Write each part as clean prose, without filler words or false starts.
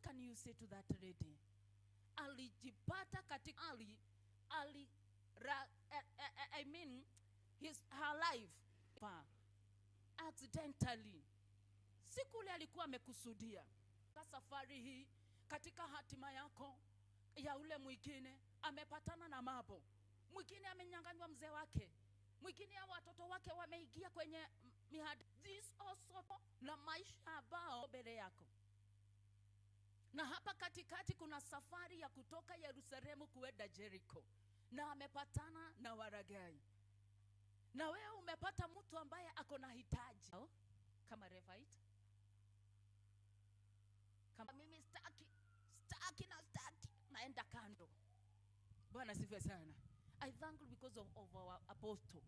can you say to that lady? Alijipata katika her life accidentally. Siku ile alikuwa amekusudia. Safari hii katika hatima yako ya ule mwingine amepatana na mambo. Mwingine amenyang'anywa mzee wake. Mwingine ya watoto wake wameingia kwenye mihadi. This also na maisha ambao mbele yako. Na hapa katikati kuna safari ya kutoka Yerusalemu kuenda Jericho. Na amepatana na waragai. Na wewe umepata mtu ambaye ako na hitaji. Kama Revite. Kama mimi staki naenda kando. Bwana sifiwe sana. I thank you because of our apostle.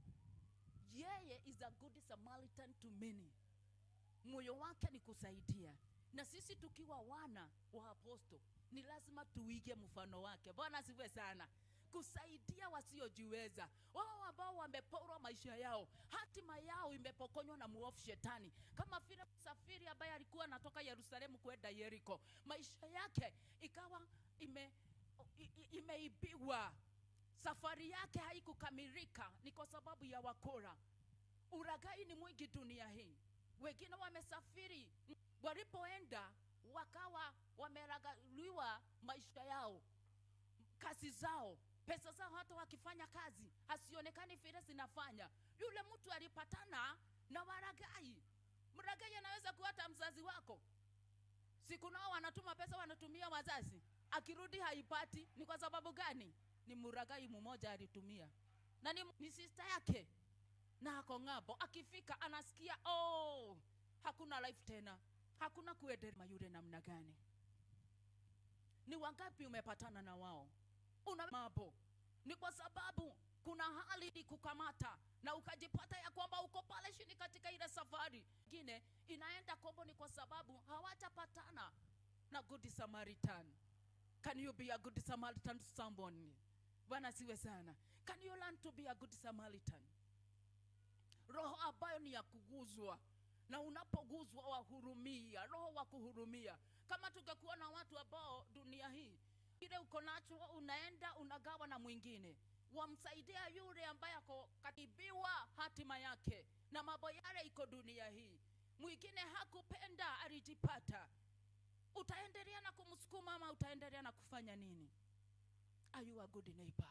Yeye is a good Samaritan to many. Moyo wake ni kusaidia. Na sisi tukiwa wana wa apostle ni lazima tuige mfano wake. Bwana sifiwe sana. Kusaidia wasiojiweza, wao ambao wameporwa maisha yao, hatima yao imepokonywa na muovu shetani. Kama vile msafiri ambaye alikuwa anatoka Yerusalemu kwenda Jericho, maisha yake ikawa imeibiwa. Safari yake haikukamilika ni kwa sababu ya wakora. Uragai ni mwingi dunia hii. Wengine wamesafiri, walipoenda wakawa wameragaliwa maisha yao, kazi zao, pesa zao. Hata wakifanya kazi hasionekani vile zinafanya. Yule mtu alipatana na waragai. Mragai anaweza kuwa hata mzazi wako. Siku nao wanatuma pesa, wanatumia wazazi, akirudi haipati. Ni kwa sababu gani? Ni mragai mmoja alitumia, na ni sister yake, na ako ng'ambo. Akifika anasikia hakuna life tena, hakuna kuendelea. Yule namna gani? Ni wangapi umepatana na wao? Una mambo. Ni kwa sababu kuna hali kukamata na ukajipata ya kwamba uko pale chini katika ile safari. Nyingine inaenda kombo ni kwa sababu hawatapatana na good Samaritan. Can you be a good Samaritan to someone? Bwana siwe sana. Can you learn to be a good Samaritan? Roho ambayo ni ya kuguzwa, na unapoguzwa wahurumia, roho wa kuhurumia. Kama tungekuwa na watu ambao dunia hii ile uko nacho unaenda unagawa na mwingine, wamsaidia yule ambaye ako katibiwa hatima yake na mambo yale iko dunia hii, mwingine hakupenda alijipata, utaendelea na kumsukuma ama utaendelea na kufanya nini? Are you a good neighbor?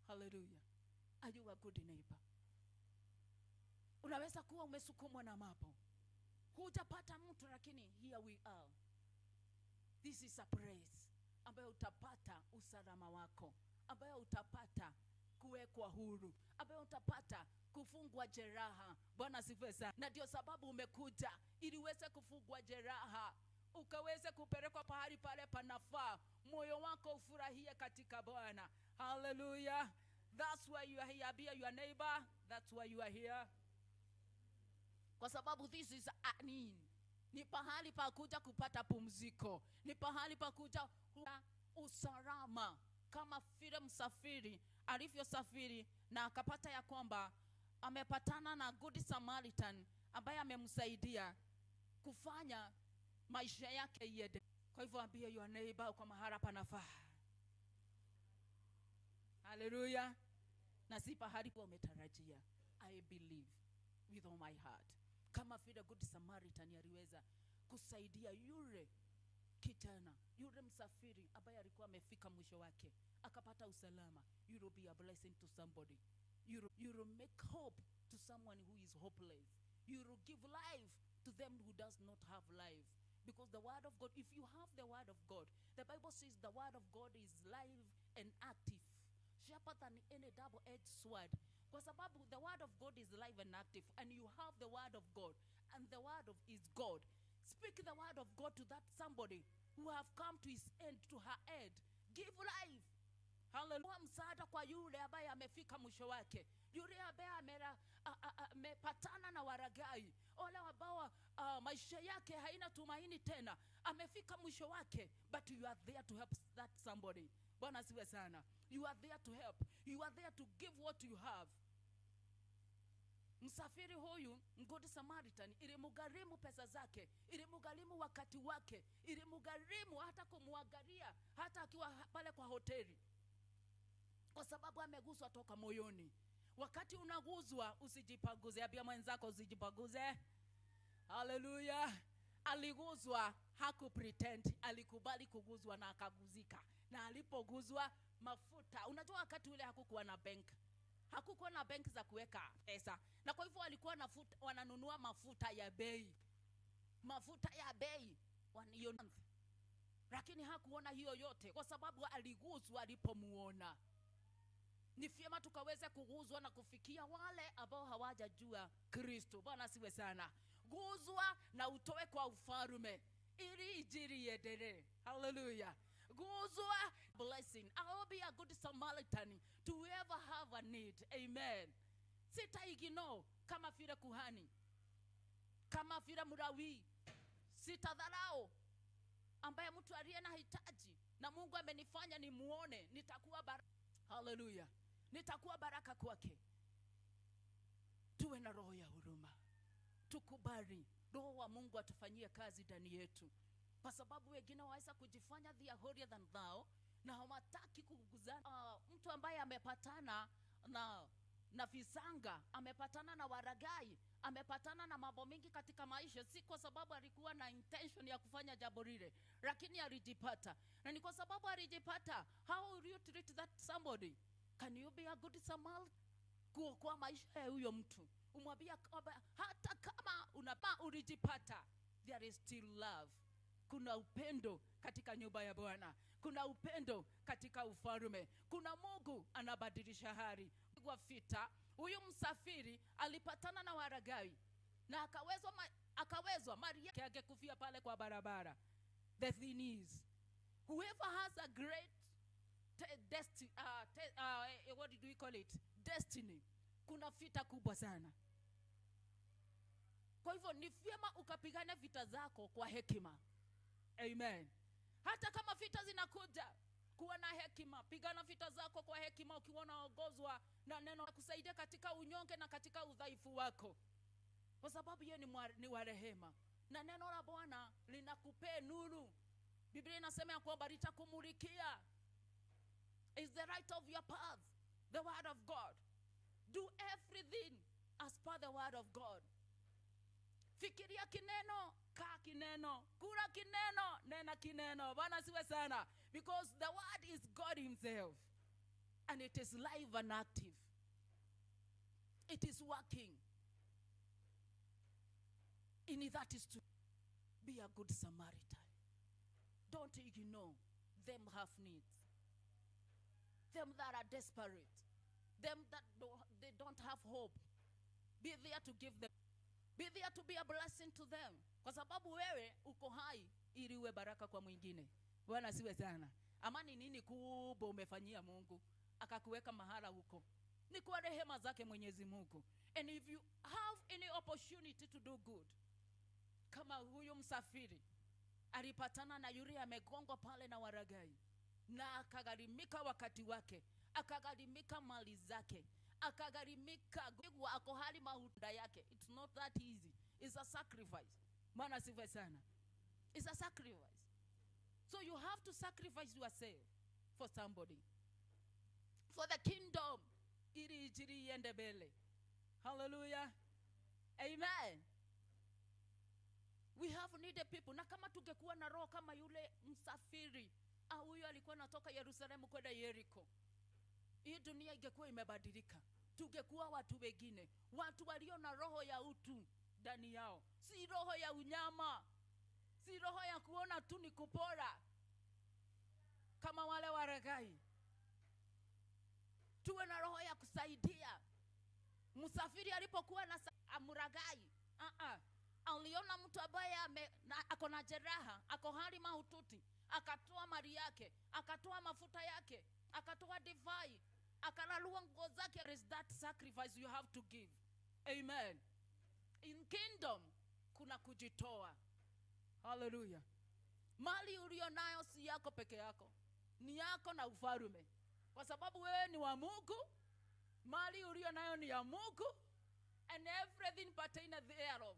Hallelujah. Are you a good neighbor? Unaweza kuwa umesukumwa na mambo, hujapata mtu, lakini here we are. This is a praise ambayo utapata usalama wako, ambayo utapata kuwekwa huru, ambayo utapata kufungwa jeraha. Bwana sifiwe sana. Na ndio sababu umekuja ili uweze kufungwa jeraha, ukaweze kupelekwa pahali pale panafaa, moyo wako ufurahie katika Bwana. Hallelujah. That's why you are here. Be your neighbor. That's why you are here. Kwa sababu this is ni pahali pa kuja kupata pumziko, ni pahali pa kuja usalama. Kama vile msafiri alivyosafiri na akapata ya kwamba amepatana na good Samaritan ambaye amemsaidia kufanya maisha yake iende. Kwa hivyo ambie your neighbor kwa mahali panafaa. Hallelujah. Na si pahali kwa umetarajia. I believe with all my heart, kama vile good Samaritan aliweza kusaidia yule kijana, yule msafiri ambaye alikuwa amefika mwisho wake, akapata usalama. You will be a blessing to somebody. You will make hope to someone who is hopeless. You will give life to them who does not have life. Because the word of God, if you have the word of God, the Bible says the word of God is live and active, sharper than any double-edged sword. Kwa sababu the word of God is live and active, and you have the word of God, and the word of is God. Speak the word of God to that somebody who have come to his end, to her end. Give life. Hallelujah. Msaada kwa yule ambaye amefika mwisho wake, yule ambaye amepatana na waragai, wale ambao maisha yake haina tumaini tena, amefika mwisho wake, but you are there to help that somebody. Bwana siwe sana. You are there to help. You are there to give what you have. Msafiri huyu Good Samaritan ilimgharimu pesa zake, ilimgharimu wakati wake, ilimgharimu hata kumwangalia hata akiwa pale kwa hoteli, kwa sababu ameguswa toka moyoni. Wakati unaguzwa usijipaguze. Ambia mwenzako usijipaguze. Hallelujah. Aliguzwa, hakupretend, alikubali kuguzwa na akaguzika. Na alipoguzwa mafuta, unajua wakati ule hakukuwa na bank. Hakukuwa na bank za kuweka pesa. Na kwa hivyo walikuwa wananunua mafuta ya bei. Mafuta ya bei. Lakini hakuona hiyo yote kwa sababu aliguzwa alipomuona. Ni vyema tukaweza kuguzwa na kufikia wale ambao hawajajua Kristo. Bwana asiwe sana. Guzwa na utoe kwa ufalme ili injili iendelee. Hallelujah. Guzwa blessing. I will be a good Samaritan to whoever have a need. Amen. Sitaignore kama vile kuhani, kama vile Mlawi. Sitadharau ambaye mtu aliye na hitaji na Mungu amenifanya nimuone. Nitakuwa baraka. Hallelujah. Nitakuwa baraka kwake. Tuwe na roho ya huruma. Tukubali Roho wa Mungu atufanyie kazi ndani yetu, kwa sababu wengine waweza kujifanya they are holier than thou na hawataki kuguzana. Mtu ambaye amepatana na visanga, amepatana na waragai, amepatana na mambo mengi katika maisha, si kwa sababu alikuwa na intention ya kufanya jambo lile, lakini alijipata. Na ni kwa sababu alijipata. How will you treat that somebody? Can you be a good Samaritan? Kuokoa maisha ya huyo mtu. Umwambia hata kama ulijipata, there is still love. Kuna upendo katika nyumba ya Bwana. Kuna upendo katika ufalme. Kuna Mungu anabadilisha hali. Kwa vita, huyu msafiri alipatana na waragai na akawezwa mali yake angekufia pale kwa barabara. The thing is, whoever has a great what do we call it? Destiny. Kuna vita kubwa sana. Kwa hivyo ni vyema ukapigana vita zako kwa hekima. Amen. Hata kama vita zinakuja, kuwa na hekima. Pigana vita zako kwa hekima, ukiwa unaongozwa na neno la kusaidia katika unyonge na katika udhaifu wako, kwa sababu yeye ni wa rehema. Na neno la Bwana linakupea nuru. Biblia inasema ya kwamba litakumulikia. Is the right of your path the word of God? Do everything as per the word of God. Fikiria kineno, kaa kineno, kula kineno, nena kineno. Bwana siwe sana. Because the word is God himself. And it is live and active. It is working. In that is to be a good Samaritan. Don't ignore them have needs. Them that are desperate. Them that they don't have hope. Be there to give them. Be there to be a blessing to them. Kwa sababu wewe uko hai ili uwe baraka kwa mwingine. Bwana siwe sana. Amani nini kubwa umefanyia Mungu akakuweka mahala huko? Ni kwa rehema zake Mwenyezi Mungu. And if you have any opportunity to do good, kama huyu msafiri alipatana na yule amegongwa pale na waragai, na akagharimika wakati wake, akagharimika mali zake, akagharimika ako hali mahuda yake. It's not that easy. It's a sacrifice. Maana siwe sana. It's a sacrifice. So you have to sacrifice yourself for somebody, for the kingdom. Ili injili iende mbele. Hallelujah. Amen. We have needed people. Na kama tungekuwa na roho kama yule msafiri, huyo alikuwa anatoka Yerusalemu kwenda Yeriko, hii dunia ingekuwa imebadilika. Tungekuwa watu wengine, watu walio na roho ya utu ndani yao, si roho ya unyama, si roho ya kuona tu ni kupora kama wale waragai. Tuwe na roho ya kusaidia. Msafiri alipokuwa na amuragai, aliona mtu ambaye ako na jeraha, ako hali mahututi, akatoa mali yake, akatoa mafuta yake, akatoa divai, akalalua nguo zake. There is that sacrifice you have to give. Amen. In kingdom kuna kujitoa. Hallelujah. Mali ulionayo si yako peke yako, ni yako na ufalme. Kwa sababu wewe ni wa Mungu, mali ulionayo ni ya Mungu, and everything pertaineth thereof.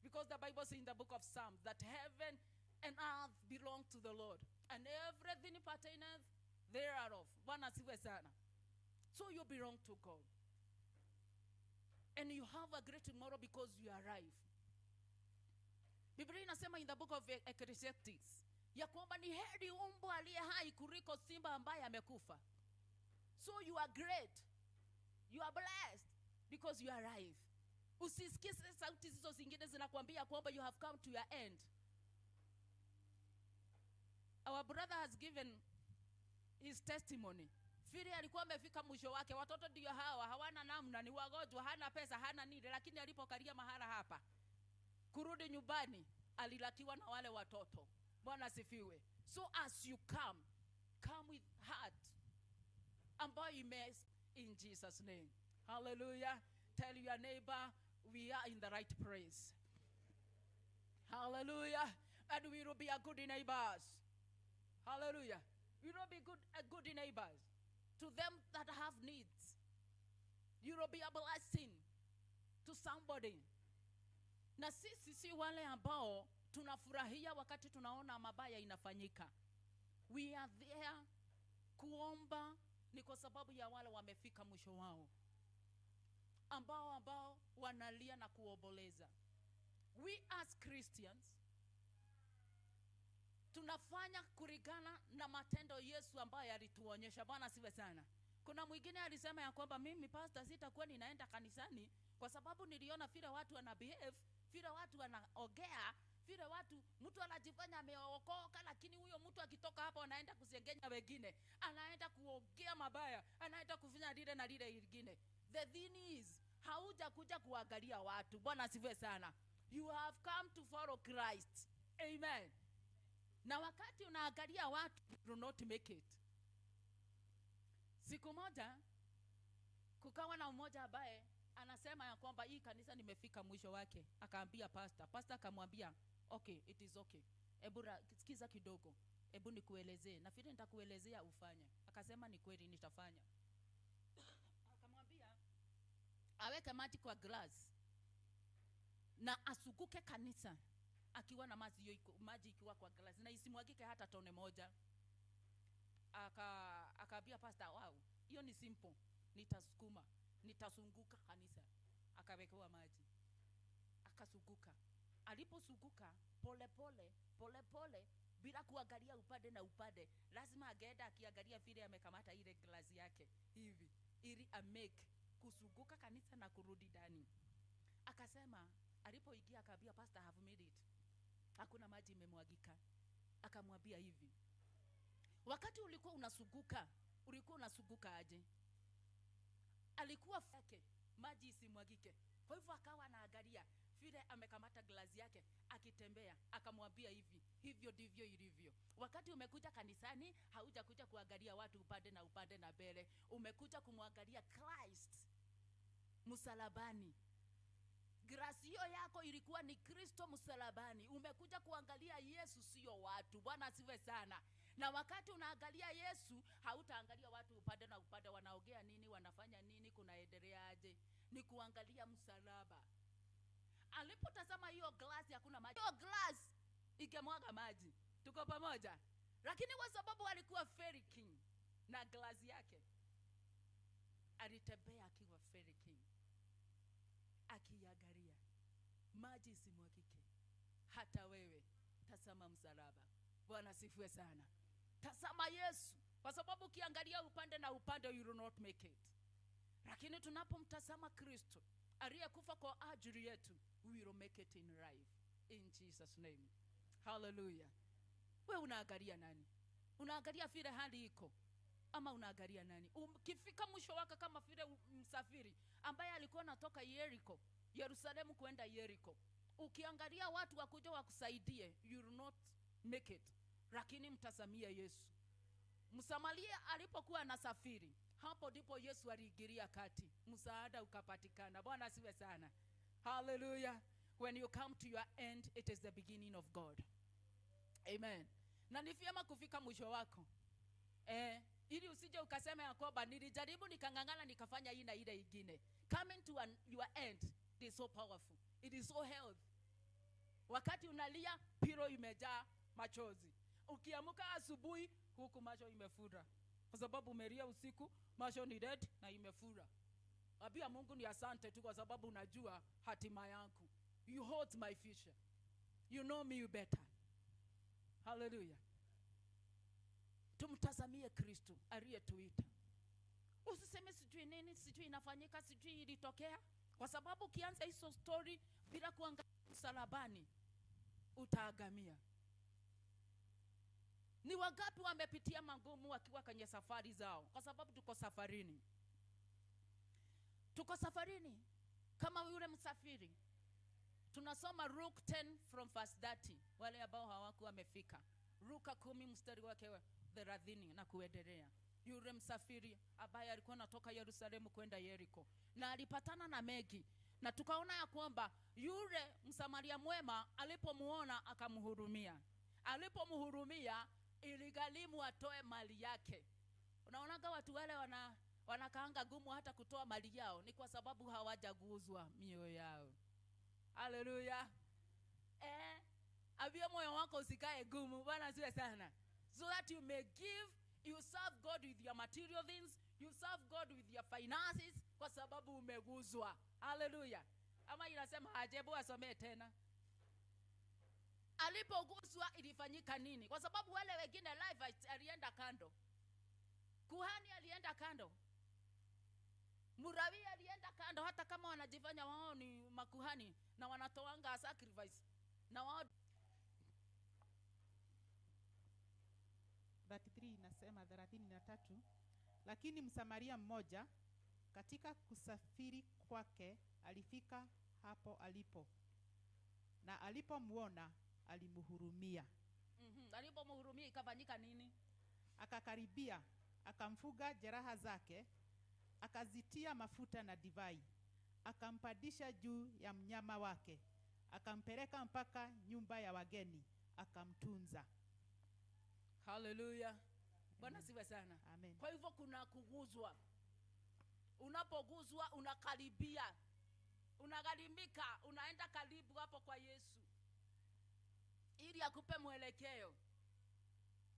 Because the Bible says in the book of Psalms that heaven and earth belong to the Lord, and everything pertaineth thereof. Bwana siwe sana. So you belong to God. And you have a great tomorrow because you arrive. Biblia inasema in the book of Ecclesiastes ya kwamba ni heri mbwa aliye hai kuliko simba ambaye amekufa. So you are great. You are blessed because you arrive. Usisikie sauti hizo zingine zinakwambia kwamba you have come to your end. Our brother has given his testimony. Fili alikuwa amefika mwisho wake. Watoto ndio hawana namna, ni wagonjwa, hana pesa, hana nini, lakini alipokalia mahala hapa kurudi nyumbani alilakiwa na wale watoto. Bwana sifiwe. So as you come with heart ambayo immersed in Jesus name. Hallelujah. Tell your neighbor we are in the right place. Hallelujah. And we will be a good neighbors. Hallelujah. We will be good neighbors to them that have needs. You will be a blessing to somebody. Na sisi si wale ambao tunafurahia wakati tunaona mabaya inafanyika. We are there kuomba ni kwa sababu ya wale wamefika mwisho wao, ambao wanalia na kuomboleza. We as Christians tunafanya kulingana na matendo Yesu ambaye alituonyesha. Bwana siwe sana. Kuna mwingine alisema ya kwamba mimi pastor sitakuwa ninaenda kanisani kwa sababu niliona vile watu wana behave, vile watu wanaongea, vile watu mtu anajifanya ameokoka, lakini huyo mtu akitoka hapo anaenda kusengenya wengine, anaenda kuongea mabaya, anaenda kufanya lile na lile lingine. The thing is, hauja kuja kuangalia watu. Bwana siwe sana. You have come to follow Christ. Amen. Na wakati unaangalia watu, you do not make it. Siku moja kukawa na mmoja ambaye anasema ya kwamba hii kanisa nimefika mwisho wake. Akaambia pastor akamwambia, okay, it is okay. Ebu sikiza kidogo. Ebu nikuelezee. Na vile nitakuelezea ufanye. Akasema ni kweli nitafanya. Akamwambia aweke maji kwa glass na asuguke kanisa akiwa na maji ikiwa kwa glass na isimwagike hata tone moja. Akaambia pastor, wow, hiyo ni simple. Nitazunguka kanisa. Akawekewa maji. Akasuguka. Aliposuguka pole pole bila kuangalia upande na upande. Lazima ageenda akiangalia vile amekamata ile glasi yake hivi ili amake kusuguka kanisa na kurudi ndani. Akasema alipoingia akaambia pastor, have made it. Hakuna maji imemwagika. Akamwambia hivi, wakati ulikuwa unasuguka aje? Alikuwa fake maji isimwagike. Kwa hivyo akawa anaangalia vile amekamata glasi yake akitembea. Akamwambia hivi, hivyo ndivyo ilivyo. Wakati umekuja kanisani, haujakuja kuangalia watu upande na mbele. Umekuja kumwangalia Christ msalabani. Glasi hiyo yako ilikuwa ni Kristo msalabani. Umekuja kuangalia Yesu, sio watu. Bwana asiwe sana. Na wakati unaangalia Yesu, hautaangalia watu upande na upande, wanaongea nini, wanafanya nini, kunaendelea aje. Ni kuangalia msalaba. Alipotazama hiyo glasi hakuna maji, hiyo glasi ikemwaga maji. Tuko pamoja? Lakini kwa sababu alikuwa very king na glasi yake, alitembea akiwa very king, akiangalia maji isimwagike. Hata wewe tazama msalaba. Bwana sifiwe sana. Tazama Yesu, kwa sababu ukiangalia upande na upande you will not make it. Lakini tunapomtazama Kristo aliyekufa kwa ajili yetu, we will make it in life in Jesus name. Hallelujah. Wewe unaangalia nani? Unaangalia vile hali iko ama unaangalia nani? Ukifika mwisho wake kama vile msafiri ambaye alikuwa anatoka Yerusalemu kwenda Yeriko, ukiangalia watu wakuja wakusaidie, you will not make it. Lakini mtazamia Yesu. Msamaria alipokuwa anasafiri, hapo ndipo Yesu aliingilia kati, msaada ukapatikana. Bwana asiwe sana. Hallelujah. When you come to your end, it is the beginning of God. Amen. Na ni vyema kufika mwisho wako. ili usije ukasema ya kwamba nilijaribu nikangangana nikafanya hii na ile ingine. Coming to your end, it is so powerful, it is so healthy. Wakati unalia, piro imejaa machozi. Ukiamuka asubuhi, huku macho imefura, kwa sababu umelia usiku, macho ni red na imefura. Abia Mungu ni asante tu, kwa sababu unajua hatima yangu. You hold my future, you know me better. Hallelujah. Tumtazamie Kristo aliyetuita. Usiseme sijui nini, sijui inafanyika, sijui ilitokea, kwa sababu ukianza hizo story bila kuangalia msalabani, utaagamia. Ni wangapi wamepitia magumu wakiwa kwenye safari zao? Kwa sababu tuko safarini. Tuko safarini kama yule msafiri. Tunasoma Luke 10 from verse 30. Wale ambao hawakuwa wamefika, Luka 10 mstari wake 30 na kuendelea. Yule msafiri ambaye alikuwa anatoka Yerusalemu kwenda Yeriko, na alipatana na Megi, na tukaona ya kwamba yule Msamaria mwema alipomuona akamhurumia. Alipomhurumia, iligharimu atoe mali yake. Unaonaga watu wale wanakaanga gumu hata kutoa mali yao, ni kwa sababu hawajaguzwa mioyo yao. Hallelujah. Abia moyo wako usikae gumu. Bwana asiwe sana. So that you may give, you serve God with your material things, you serve God with your finances, kwa sababu umeguzwa. Hallelujah. Ama inasema ajebu asomee tena. Alipoguzwa ilifanyika nini? Kwa sababu wale wengine live alienda kando. Kuhani alienda kando. Murawi alienda kando, hata kama wanajifanya wao ni makuhani na wanatoanga sacrifice. Na wao 33 inasema 33, lakini Msamaria mmoja katika kusafiri kwake alifika hapo alipo, na alipomuona alimhurumia. Alipomhurumia ikafanyika nini? Akakaribia, akamfuga jeraha zake, akazitia mafuta na divai, akampadisha juu ya mnyama wake, akampeleka mpaka nyumba ya wageni, akamtunza. Hallelujah. Bwana siwe sana. Amen. Kwa hivyo kuna kuguzwa. Unapoguzwa unakaribia, unagharimika, unaenda karibu hapo kwa Yesu ili akupe mwelekeo.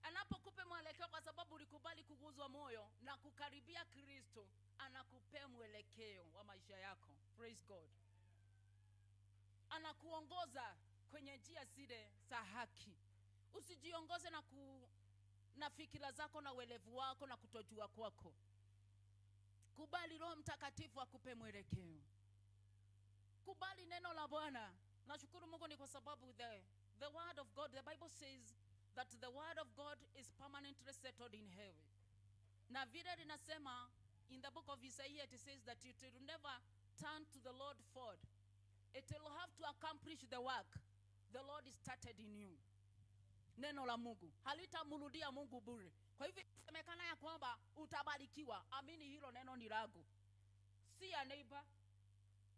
Anapokupe mwelekeo, kwa sababu ulikubali kuguzwa moyo na kukaribia Kristo, anakupea mwelekeo wa maisha yako. Praise God. Anakuongoza kwenye njia zile za haki. Usijiongoze na fikira zako na uelevu wako na kutojua kwako. Kubali Roho Mtakatifu akupe mwelekeo. Kubali neno la Bwana. Nashukuru Mungu ni kwa sababu the word of God, the Bible says that the word of God is permanently settled in heaven. Na vile linasema in the book of Isaiah, it says that it will never turn to the Lord forward. It will have to accomplish the work the Lord started in you. Neno la Mungu halitamrudia Mungu bure. Kwa hivyo inasemekana ya kwamba utabarikiwa. Amini hilo neno ni lako, si ya neighbor.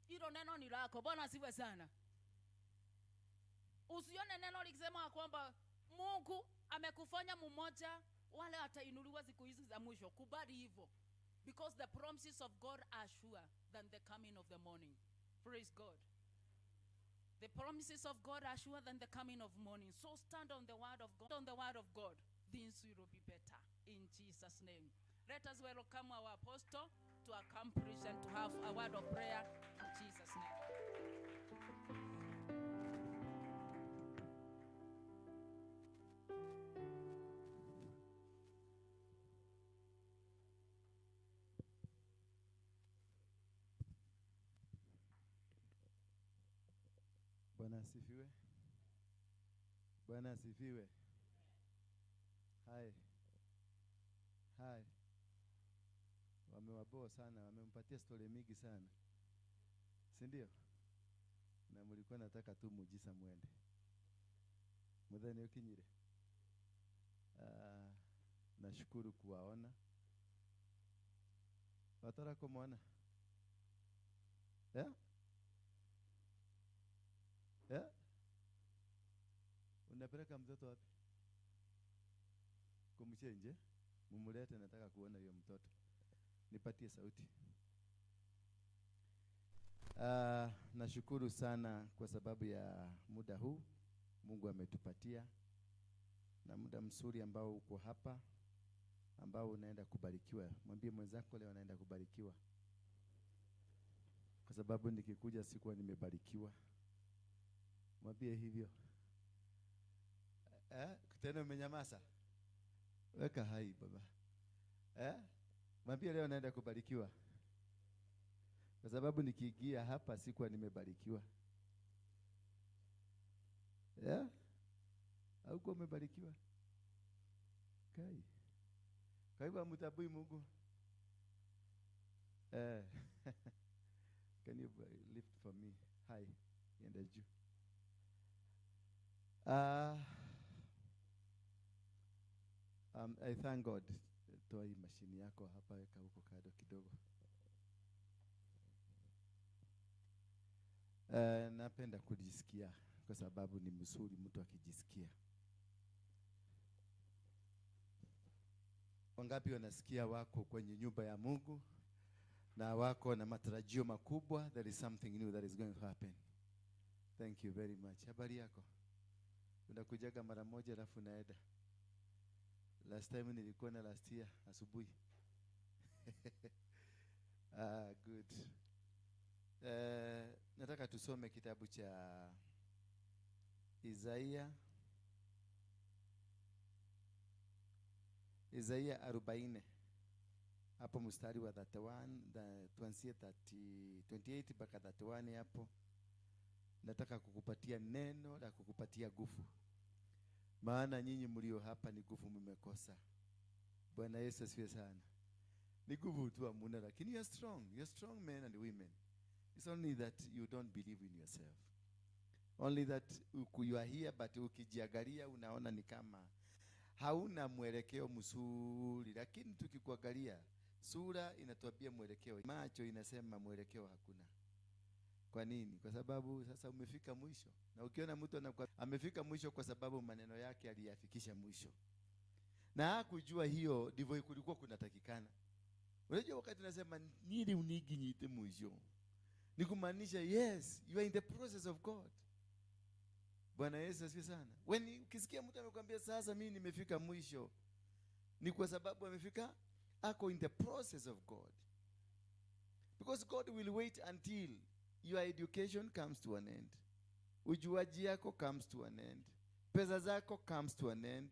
Hilo neno ni lako. Bwana asiwe sana. Usione neno likisema kwamba Mungu amekufanya mmoja wale atainuliwa siku hizi za mwisho. Kubali hivyo, because the promises of God are sure than the coming of the morning. Praise God. The promises of God are sure than the coming of morning. So stand on the word of God. On the word of God, things will be better in Jesus' name. Let us welcome our apostle to accomplish and to have a word of prayer in Jesus' name. Bwana asifiwe. Bwana asifiwe. Hai. Wamewaboa sana, wamempatia story mingi sana. Si ndio? Na mlikuwa nataka tu mujisa muende. Mudhani ukinyire. Nashukuru kuwaona. Watara kumuona? Yeah? Unapeleka mtoto wapi? Kumchenje? Mumulete, nataka kuona hiyo mtoto. Nipatie sauti. Nashukuru sana kwa sababu ya muda huu Mungu ametupatia, na muda mzuri ambao uko hapa, ambao unaenda kubarikiwa. Mwambie mwenzako leo anaenda kubarikiwa, kwa sababu nikikuja sikuwa nimebarikiwa. Mwambie hivyo. Tena umenyamaza. Weka hai baba. Mwambie leo anaenda kubarikiwa, kwa sababu nikiingia hapa sikuwa nimebarikiwa. Hauko umebarikiwa? Kai. Kwa hivyo mtabui Mungu. Can you lift for me? Hi. Yenda juu. I thank God. Toa hii mashini yako hapa, weka huko kado kidogo. Napenda kujisikia, kwa sababu ni mzuri mtu akijisikia. Wangapi wanasikia wako kwenye nyumba ya Mungu na wako na matarajio makubwa? There is something new that is going to happen. Thank you very much. Habari yako? Unakujaga mara moja alafu naenda. Last time nilikuwa na last year asubuhi. Good. Nataka tusome kitabu cha Isaiah 40 hapo mstari wa 31 tuanzie 28 mpaka 31 hapo. Nataka kukupatia neno la kukupatia nguvu, maana nyinyi mlio hapa ni nguvu mmekosa. Bwana Yesu asifiwe sana. Ni nguvu tu hamuna, lakini you're strong men and women. It's only that you don't believe in yourself. Only that you are here, but ukijiangalia unaona ni kama hauna mwelekeo mzuri, lakini tukikuangalia sura inatuambia mwelekeo, macho inasema mwelekeo hakuna. Kwa nini? Kwa sababu sasa umefika mwisho. Na ukiona mtu amefika mwisho kwa sababu maneno yake aliyafikisha mwisho, na hakujua hiyo ndivyo kulikuwa kunatakikana. Unajua wakati nasema nili unigi nyite mwisho, ni kumaanisha yes, you are in the process of God. Bwana Yesu asifiwe sana. Ukisikia mtu amekwambia sasa mimi nimefika mwisho, ni kwa sababu amefika ako in the process of God. Because God will wait until your education comes to an end. Ujuaji yako comes to an end. Pesa zako comes to an end.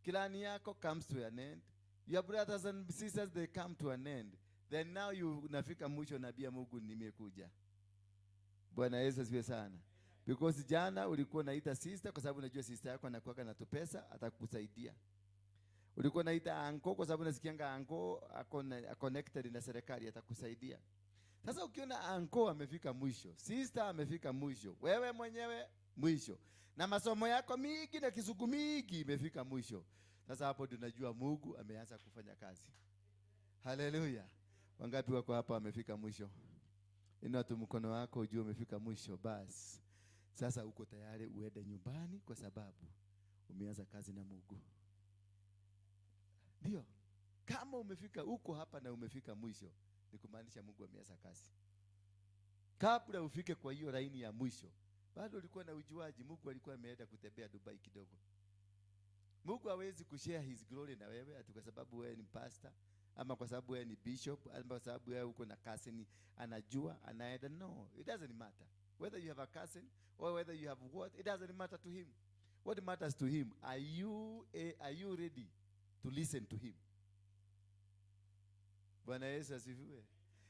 Kilani yako comes to an end. Your brothers and sisters, they come to an end. Then now you nafika mwisho, nabia Mungu nimekuja. Bwana Yesu asifiwe sana. Because jana ulikuwa naita sister kwa sababu unajua sister yako anakuwa na tupesa atakusaidia. Ulikuwa naita uncle kwa sababu nasikianga uncle connected na serikali atakusaidia. Sasa ukiona uncle amefika mwisho, sister amefika mwisho, wewe mwenyewe mwisho, na masomo yako mingi na kisugu mingi imefika mwisho. Sasa hapo tunajua Mungu ameanza kufanya kazi. Haleluya. Wangapi wako hapa wamefika mwisho? Inua tu mkono wako ujue umefika mwisho. Basi sasa uko tayari uende nyumbani kwa sababu umeanza kazi na Mungu. Ndio. Kama umefika uko hapa na umefika mwisho, ni kumaanisha Mungu ameanza kazi. Kabla ufike kwa hiyo laini ya mwisho, bado ulikuwa na ujuaji. Mungu alikuwa ameenda kutembea Dubai kidogo. Mungu hawezi kushare his glory na wewe ati kwa sababu wewe ni pastor, ama kwa sababu wewe ni bishop, ama kwa sababu wewe uko na cousin anajua anaenda. No, it doesn't matter. Whether you have a cousin or whether you have what, it doesn't matter to him. What matters to him, are you ready to listen to him? Bwana Yesu asifiwe.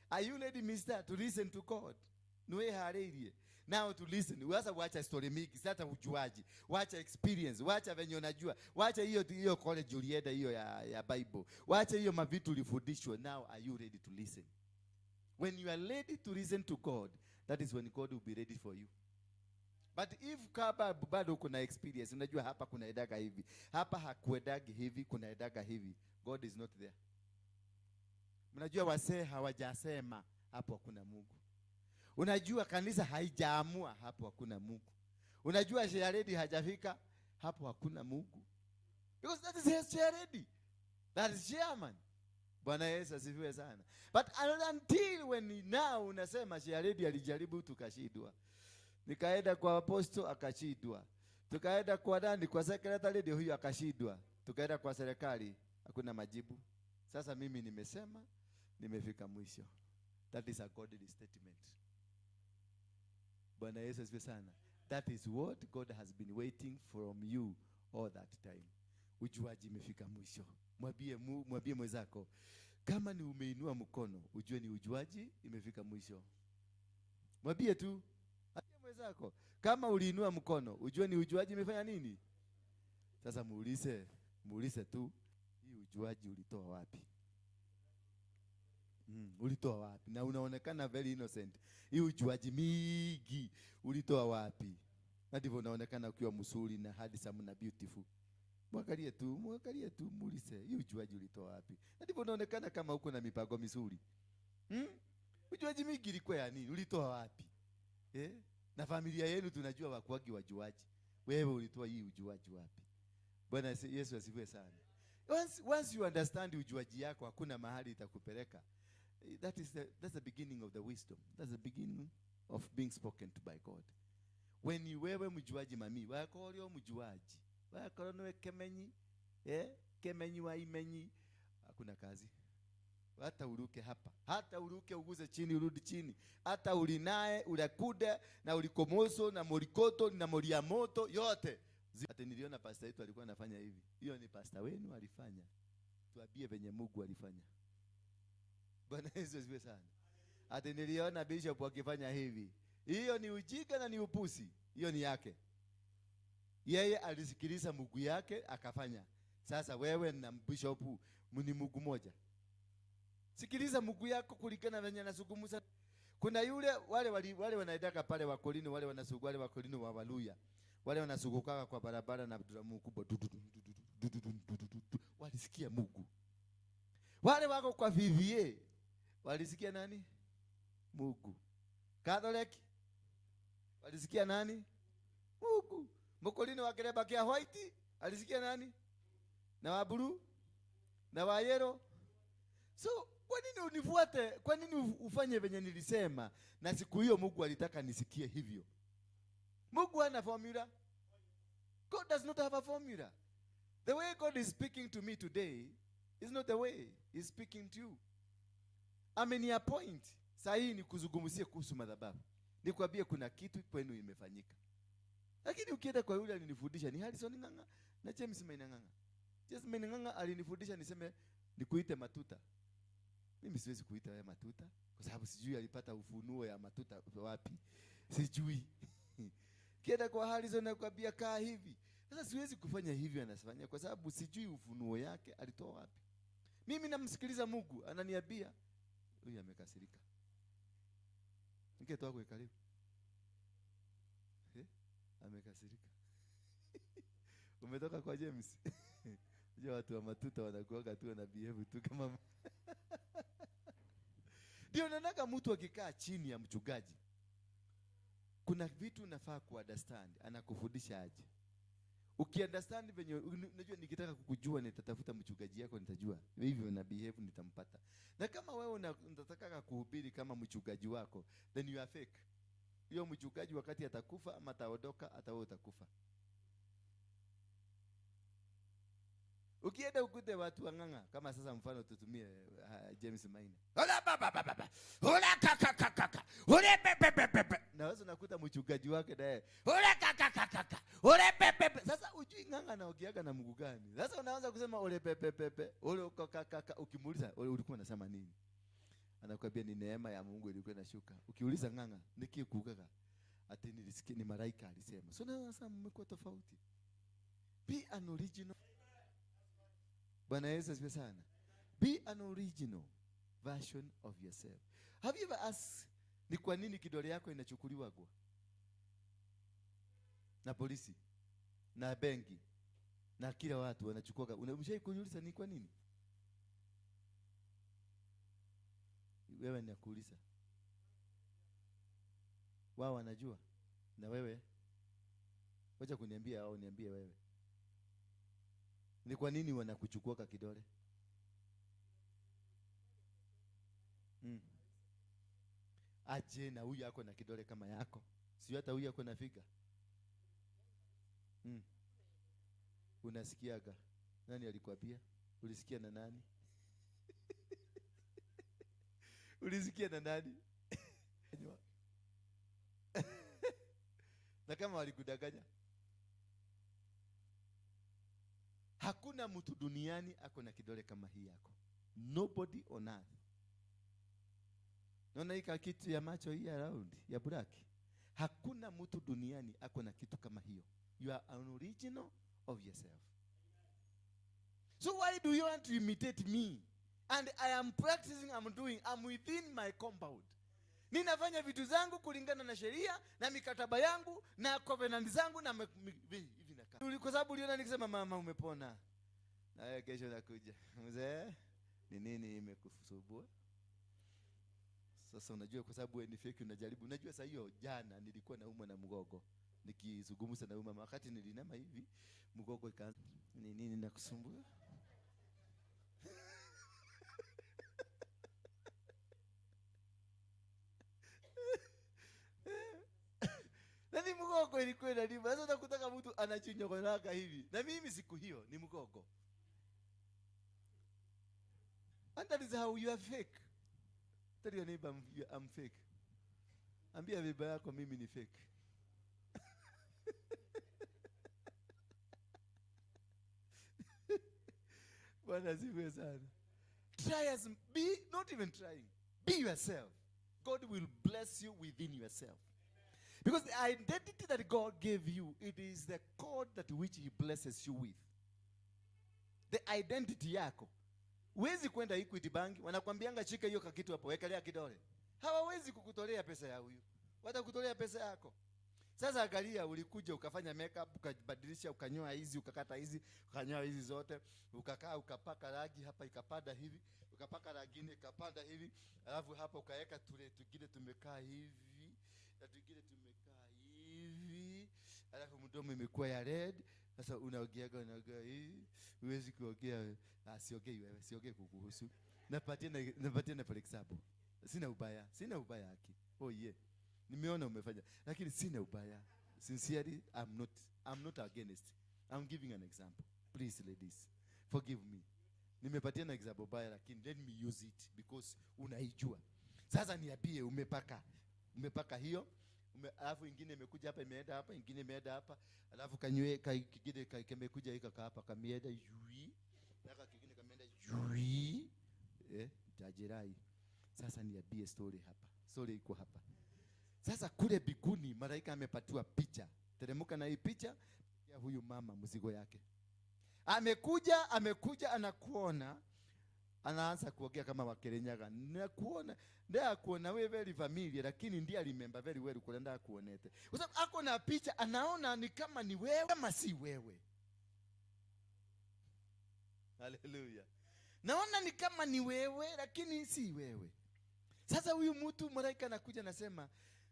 Are you ready, mister, to listen to God? Noe hareirie. Now to listen. Uweza wacha story mingi, sasa ujuaji. Wacha experience, wacha venye unajua. Wacha hiyo college ulienda hiyo ya Bible. Wacha hiyo mavitu ulifundishwa. Now are you ready to listen? When you are ready to listen to God, that is when God will be ready for you. But if kaba bado kuna experience, unajua hapa kuna edaga hivi, hapa hakuedagi hivi, kuna edaga hivi, God is not there. Unajua wasee hawajasema, hapo hakuna Mungu. Unajua kanisa haijaamua, hapo hakuna Mungu. Unajua sherehe hajafika, hapo hakuna Mungu. Because that is his sherehe. That is chairman. Bwana Yesu asifiwe sana. But until when now unasema Sharedi alijaribu tukashindwa. Nikaenda kwa apostle akashindwa. Tukaenda kwa nani, kwa secretary ndio huyo akashindwa. Tukaenda kwa serikali hakuna majibu. Sasa mimi nimesema nimefika mwisho. That is a godly statement. Bwana Yesu asifiwe sana. That is what God has been waiting from you all that time. Ujuaji imefika mwisho. Mwambie mwenzako, kama ni umeinua mkono, ujue ni ujuaji imefika mwisho. Mwambie tu, mwambie mwenzako, kama uliinua mkono, ujue ni ujuaji imefanya nini? Sasa muulize tu, hii ujuaji ulitoa wapi? Ulitoa wapi? Na unaonekana very innocent. Hii ujuaji mingi ulitoa wapi? Na ndivyo unaonekana ukiwa mzuri na handsome na beautiful. Mwangalie tu, muulize, hii ujuaji ulitoa wapi? Na ndivyo unaonekana kama uko na mipango mizuri. Ujuaji mingi ilikuwa ya nini? Ulitoa wapi? Na familia yenu tunajua wakuagi wajuaji. Wewe ulitoa hii ujuaji wapi? Bwana Yesu asifiwe sana. Once you understand ujuaji yako, hakuna mahali itakupeleka. That's the beginning of the wisdom. That's the beginning of being spoken to by God. When you wewe mjuaji mami, wako leo mjuaji. Wako noe kemenyi, kemenyi wa imenyi, hakuna kazi. Hata uruke hapa, hata uruke uguze chini urudi chini, hata ulinae ulakude na ulikomoso na morikoto na moriamoto yote. Hata niliona pastor yetu alikuwa anafanya hivi. Hiyo ni pastor wenu alifanya. Tuambie venye Mungu alifanya. Bwana Yesu asifiwe sana. Hata niliona bishop akifanya hivi. Hiyo ni ujinga na ni upusi. Hiyo ni yake. Yeye alisikiliza Mungu yake akafanya. Sasa wewe na bishop ni Mungu moja. Sikiliza Mungu yako kulingana na venye anazungumza. Kuna yule wale wanaendaka pale Wakorino, wale wanasugu wale Wakorino wa Waluya. Wale wanasuguka kwa barabara na dramu kubwa. Walisikia Mungu. Wale wako kwa VVA walisikia nani? Mungu. Catholic walisikia nani? Mungu. Mkolino wa Kereba kia white alisikia nani? Na wa blue na wa yellow. So kwa nini unifuate? Kwa nini ufanye venye nilisema? Na siku hiyo Mungu alitaka nisikie hivyo. Mungu hana formula. God does not have a formula. The way God is speaking to me today is not the way He's speaking to you. Ameniappoint saa hii ni kuzungumzia kuhusu madhabahu. Nikwambie kuna kitu kwenu imefanyika. Lakini ukienda kwa yule alinifundisha ni Harrison Nganga na James Mainanganga. James Mainanganga alinifundisha niseme nikuite Matuta. Mimi siwezi kuita wewe Matuta kwa sababu sijui alipata ufunuo ya Matuta wapi. Sijui. Kienda kwa Harrison nakwambia kaa hivi. Sasa siwezi kufanya hivyo anasifanya kwa sababu sijui ufunuo yake alitoa wapi. Mimi namsikiliza Mungu ananiambia huyu amekasirika. Niketoa kwa karibu. Amekasirika. Umetoka kwa James. Unajua watu wa Matuta wanakuaga tu na behave tu kama ndio nanaka mtu akikaa chini ya mchungaji. Kuna vitu nafaa kuunderstand, anakufundisha aje. Ukiunderstand venye unajua nikitaka kukujua nitatafuta mchungaji yako nitajua. Hivyo na behave nitampata. Na kama wewe unataka kuhubiri kama mchungaji wako, then you are fake. Hiyo mchungaji wakati atakufa ama ataondoka hata wewe utakufa. Ukienda ukute watu wanganga kama sasa mfano tutumie James Maina. Ola baba. Ola kaka. Ole pepe. Na wewe unakuta mchungaji wake naye. Ola kaka. Ole pepe. Sasa ujui nganga na ukiaga na Mungu gani? Sasa unaanza kusema ole pepe. Ole kaka. Ukimuuliza ulikuwa unasema nini? Anakuambia ni neema ya Mungu ilikuwa inashuka. Ukiuliza nganga nikikugaga ati nilisikia ni malaika alisema. So na sasa mmekuwa tofauti. Be an original. Bwana Yesu asifiwe sana. Be an original version of yourself. Have you ever asked ni kwa nini kidole yako inachukuliwa kwa na polisi na benki na kila watu wanachukua? Unamshai kuuliza ni kwa nini? Wewe nakuuliza. Wao wanajua na wewe wacha kuniambia au niambie wewe. Ni kwa nini wanakuchukua kidole? Aje na huyu ako na kidole kama yako. Sio hata huyu ako na figa. Unasikiaga? Nani alikwambia? Ulisikia na nani? Ulisikia na nani? Na kama walikudanganya? Hakuna mtu duniani ako na kidole kama hii yako. Nobody on earth. Naona hii kitu ya macho hii around ya black. Hakuna mtu duniani ako na kitu kama hiyo. You are an original of yourself. So why do you want to imitate me? And I am practicing, I'm within my compound. Ninafanya vitu zangu kulingana na sheria na mikataba yangu na covenant zangu na hivi na kama. Kwa sababu uliona nikisema mama umepona. Na wewe kesho nakuja. Mzee, ni nini imekusumbua? Sasa unajua kwa sababu wewe ni fake unajaribu. Unajua sasa hiyo jana nilikuwa naumwa na mgogo. Nikizungumza na mama wakati nilinama hivi, mgogo ikaanza. Ni nini nakusumbua? Nani mgogo ilikuwa inalima. Sasa unakutaka mtu anachunya kwa haraka hivi. Na mimi siku hiyo ni mgogo. And that is how you are fake. Tell your neighbor I'm fake. Ambia baba yako mimi ni fake. Bwana sifiwe sana. Try as be, not even trying. Be yourself. God will bless you within yourself. Because the identity that God gave you, it is the code that which he blesses you with. The identity yako. Huwezi kwenda Equity Bank, wanakuambianga shika hiyo kitu hapo, wekelea kidole. Hawawezi kukutolea pesa ya huyu. Watakutolea pesa yako. Sasa angalia, ulikuja ukafanya makeup, ukabadilisha, ukanyoa hizi, ukakata hizi, ukanyoa hizi zote, ukakaa ukapaka rangi hapa ikapanda hivi, ukapaka rangi nyingine ikapanda hivi, alafu hapa ukaweka tule tugine tumekaa hivi, na tugine tumekaa hivi, alafu mdomo imekuwa ya red. Sasa unaongea hivi, huwezi kuongea, siongei wewe, siongei kukuhusu. Napatia na for example. Sina ubaya haki. Oh yeah. Nimeona umefanya, lakini sina ubaya. Sincerely, I'm not against. I'm giving an example. Please ladies, forgive me. Nimepatia na example baya, lakini let me use it because unaijua. Sasa niambie umepaka hiyo, alafu ingine imekuja hapa imeenda hapa, ingine imeenda hapa, alafu kanywe kingine kimekuja hika hapa kameenda yui, na kingine kameenda yui. Tajirai. Sasa niambie story hapa. Story iko hapa. Sasa kule biguni malaika amepatiwa picha. Teremuka na hii picha ya huyu mama mzigo yake. Amekuja anakuona. Anaanza kuongea kama Wakerenyaga. Ndio kuona wewe very familiar, lakini ndiye remember very well kulenda kuonete. Kwa sababu ako na picha anaona ni kama ni wewe kama si wewe. Hallelujah. Naona ni kama ni wewe lakini si wewe. Sasa huyu mtu malaika anakuja anasema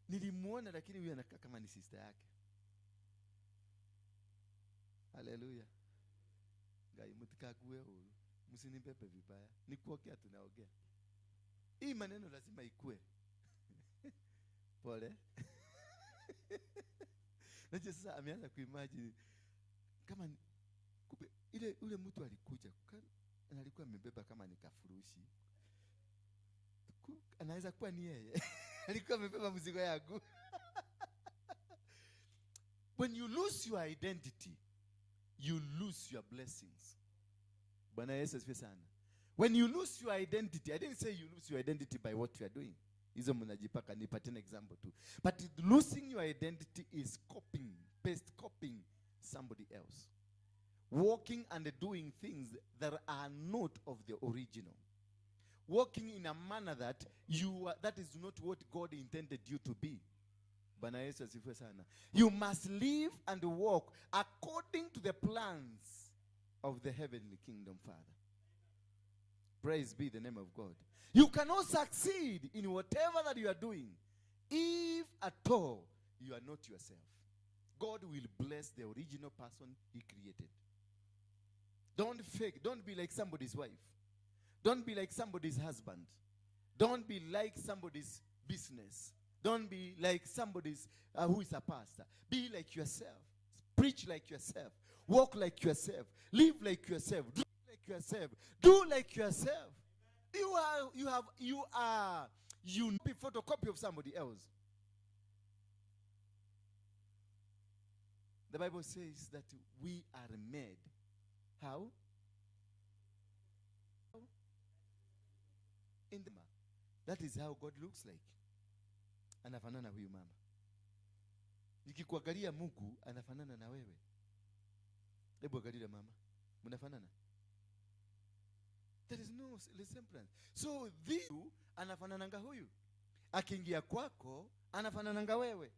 nilimuona lakini huyu anakaa kama ni sister yake. Hallelujah. Ngai mtikague huyu. Msinipepe vibaya. Nikuokea tunaongea. Hii maneno lazima ikue. Pole. Najua sasa ameanza kuimagine kama ule mtu alikuja alikuwa amebeba kama ni kafurushi. Anaweza kuwa ni yeye. Alikuwa amebeba mzigo yangu. When you lose your identity, you lose your blessings. Bwana Yesu asifiwe sana. When you lose your identity, I didn't say you lose your identity by what you are doing. Hizo mnajipaka, nipatie an example too. But losing your identity is copying somebody else. Walking and doing things that are not of the original. Walking in a manner that that is not what God intended you to be. Bwana Yesu asifiwe sana. You must live and walk according to the plans of the heavenly kingdom, Father. Praise be the name of God. You cannot succeed in whatever that you are doing if at all you are not yourself. God will bless the original person he created. Don't fake. Don't be like somebody's wife. Don't be like somebody's husband. Don't be like somebody's business. Don't be like somebody's who is a pastor. Be like yourself. Preach like yourself. Walk like yourself. Live like yourself. Do like yourself. Do like yourself. You be photocopy of somebody else. The Bible says that we are made. How? In the that is how God looks like. Anafanana huyu mama. Nikikuangalia Mungu anafanana na wewe. Hebu angalia mama. Mnafanana? There is no resemblance. So this anafanananga huyu. Akiingia kwako anafanananga wewe.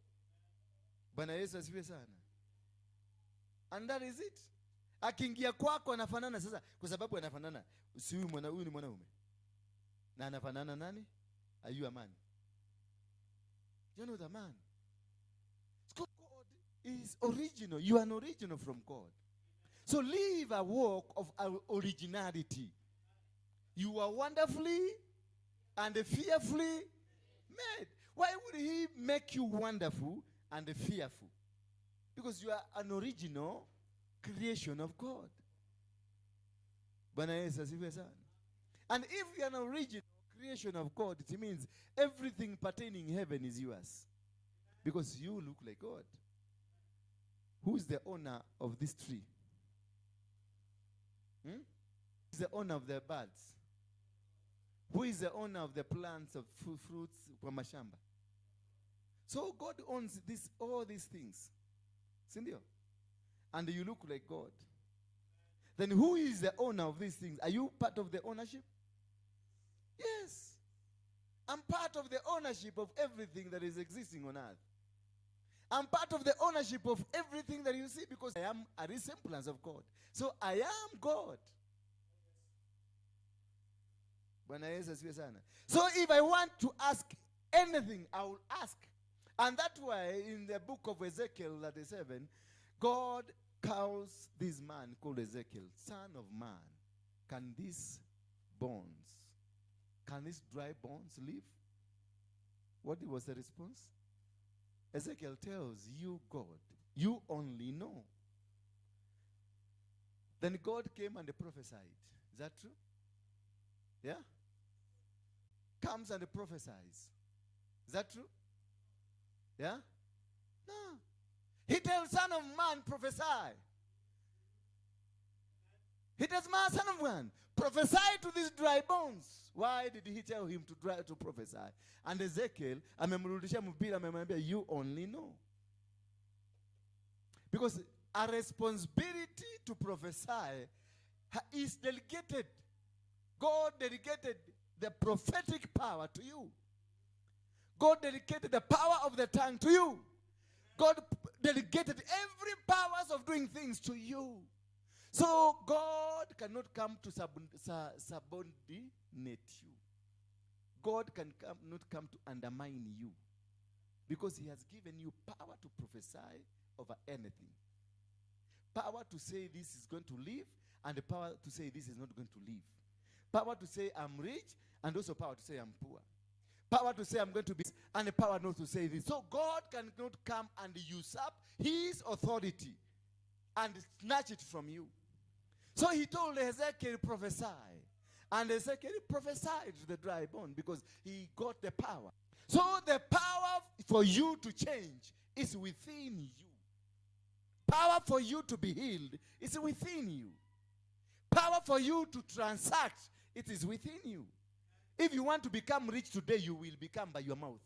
Bwana Yesu asifiwe sana. And that is it. Akiingia kwako anafanana sasa kwa sababu anafanana. Si huyu ni mwanaume. Na anafanana nani? Are you a man? You're not a man. God is original. You are an original from God. So live a walk of originality. You are wonderfully and fearfully made. Why would he make you wonderful and fearful? Because you are an original creation of God. Bwana Yesu asifiwe sana. And if you are an original creation of God, it means everything pertaining heaven is yours. Because you look like God. Who is the owner of this tree? Who is the owner of the birds? Who is the owner of the plants of fruits from mashamba? So God owns all these things. Sindio? And you look like God. Then who is the owner of these things? Are you part of the ownership? Yes. I'm part of the ownership of everything that is existing on earth. I'm part of the ownership of everything that you see because I am a resemblance of God. So I am God. So if I want to ask anything, I will ask. And that's why in the book of Ezekiel 37, God calls this man called Ezekiel, son of man. Can these dry bones live? What was the response? Ezekiel tells you, God, you only know. Then God came and prophesied. Is that true? Yeah? Comes and prophesies. Is that true? Yeah? No. He tells son of man, prophesy. He tells man, son of man, prophesy to these dry bones. Why did he tell him to prophesy? And Ezekiel, you only know. Because a responsibility to prophesy is delegated. God delegated the prophetic power to you. God dedicated the power of the tongue to you. God delegated every powers of doing things to you. So God cannot come to subordinate you. God not come to undermine you. Because he has given you power to prophesy over anything. Power to say this is going to live, and the power to say this is not going to live. Power to say I'm rich, and also power to say I'm poor. Power to say I'm going to be, and the power not to say this. So God cannot come and usurp his authority and snatch it from you. So he told Ezekiel, prophesy. And Ezekiel prophesied to the dry bone because he got the power. So the power for you to change is within you. Power for you to be healed is within you. Power for you to transact, it is within you. If you want to become rich today, you will become by your mouth.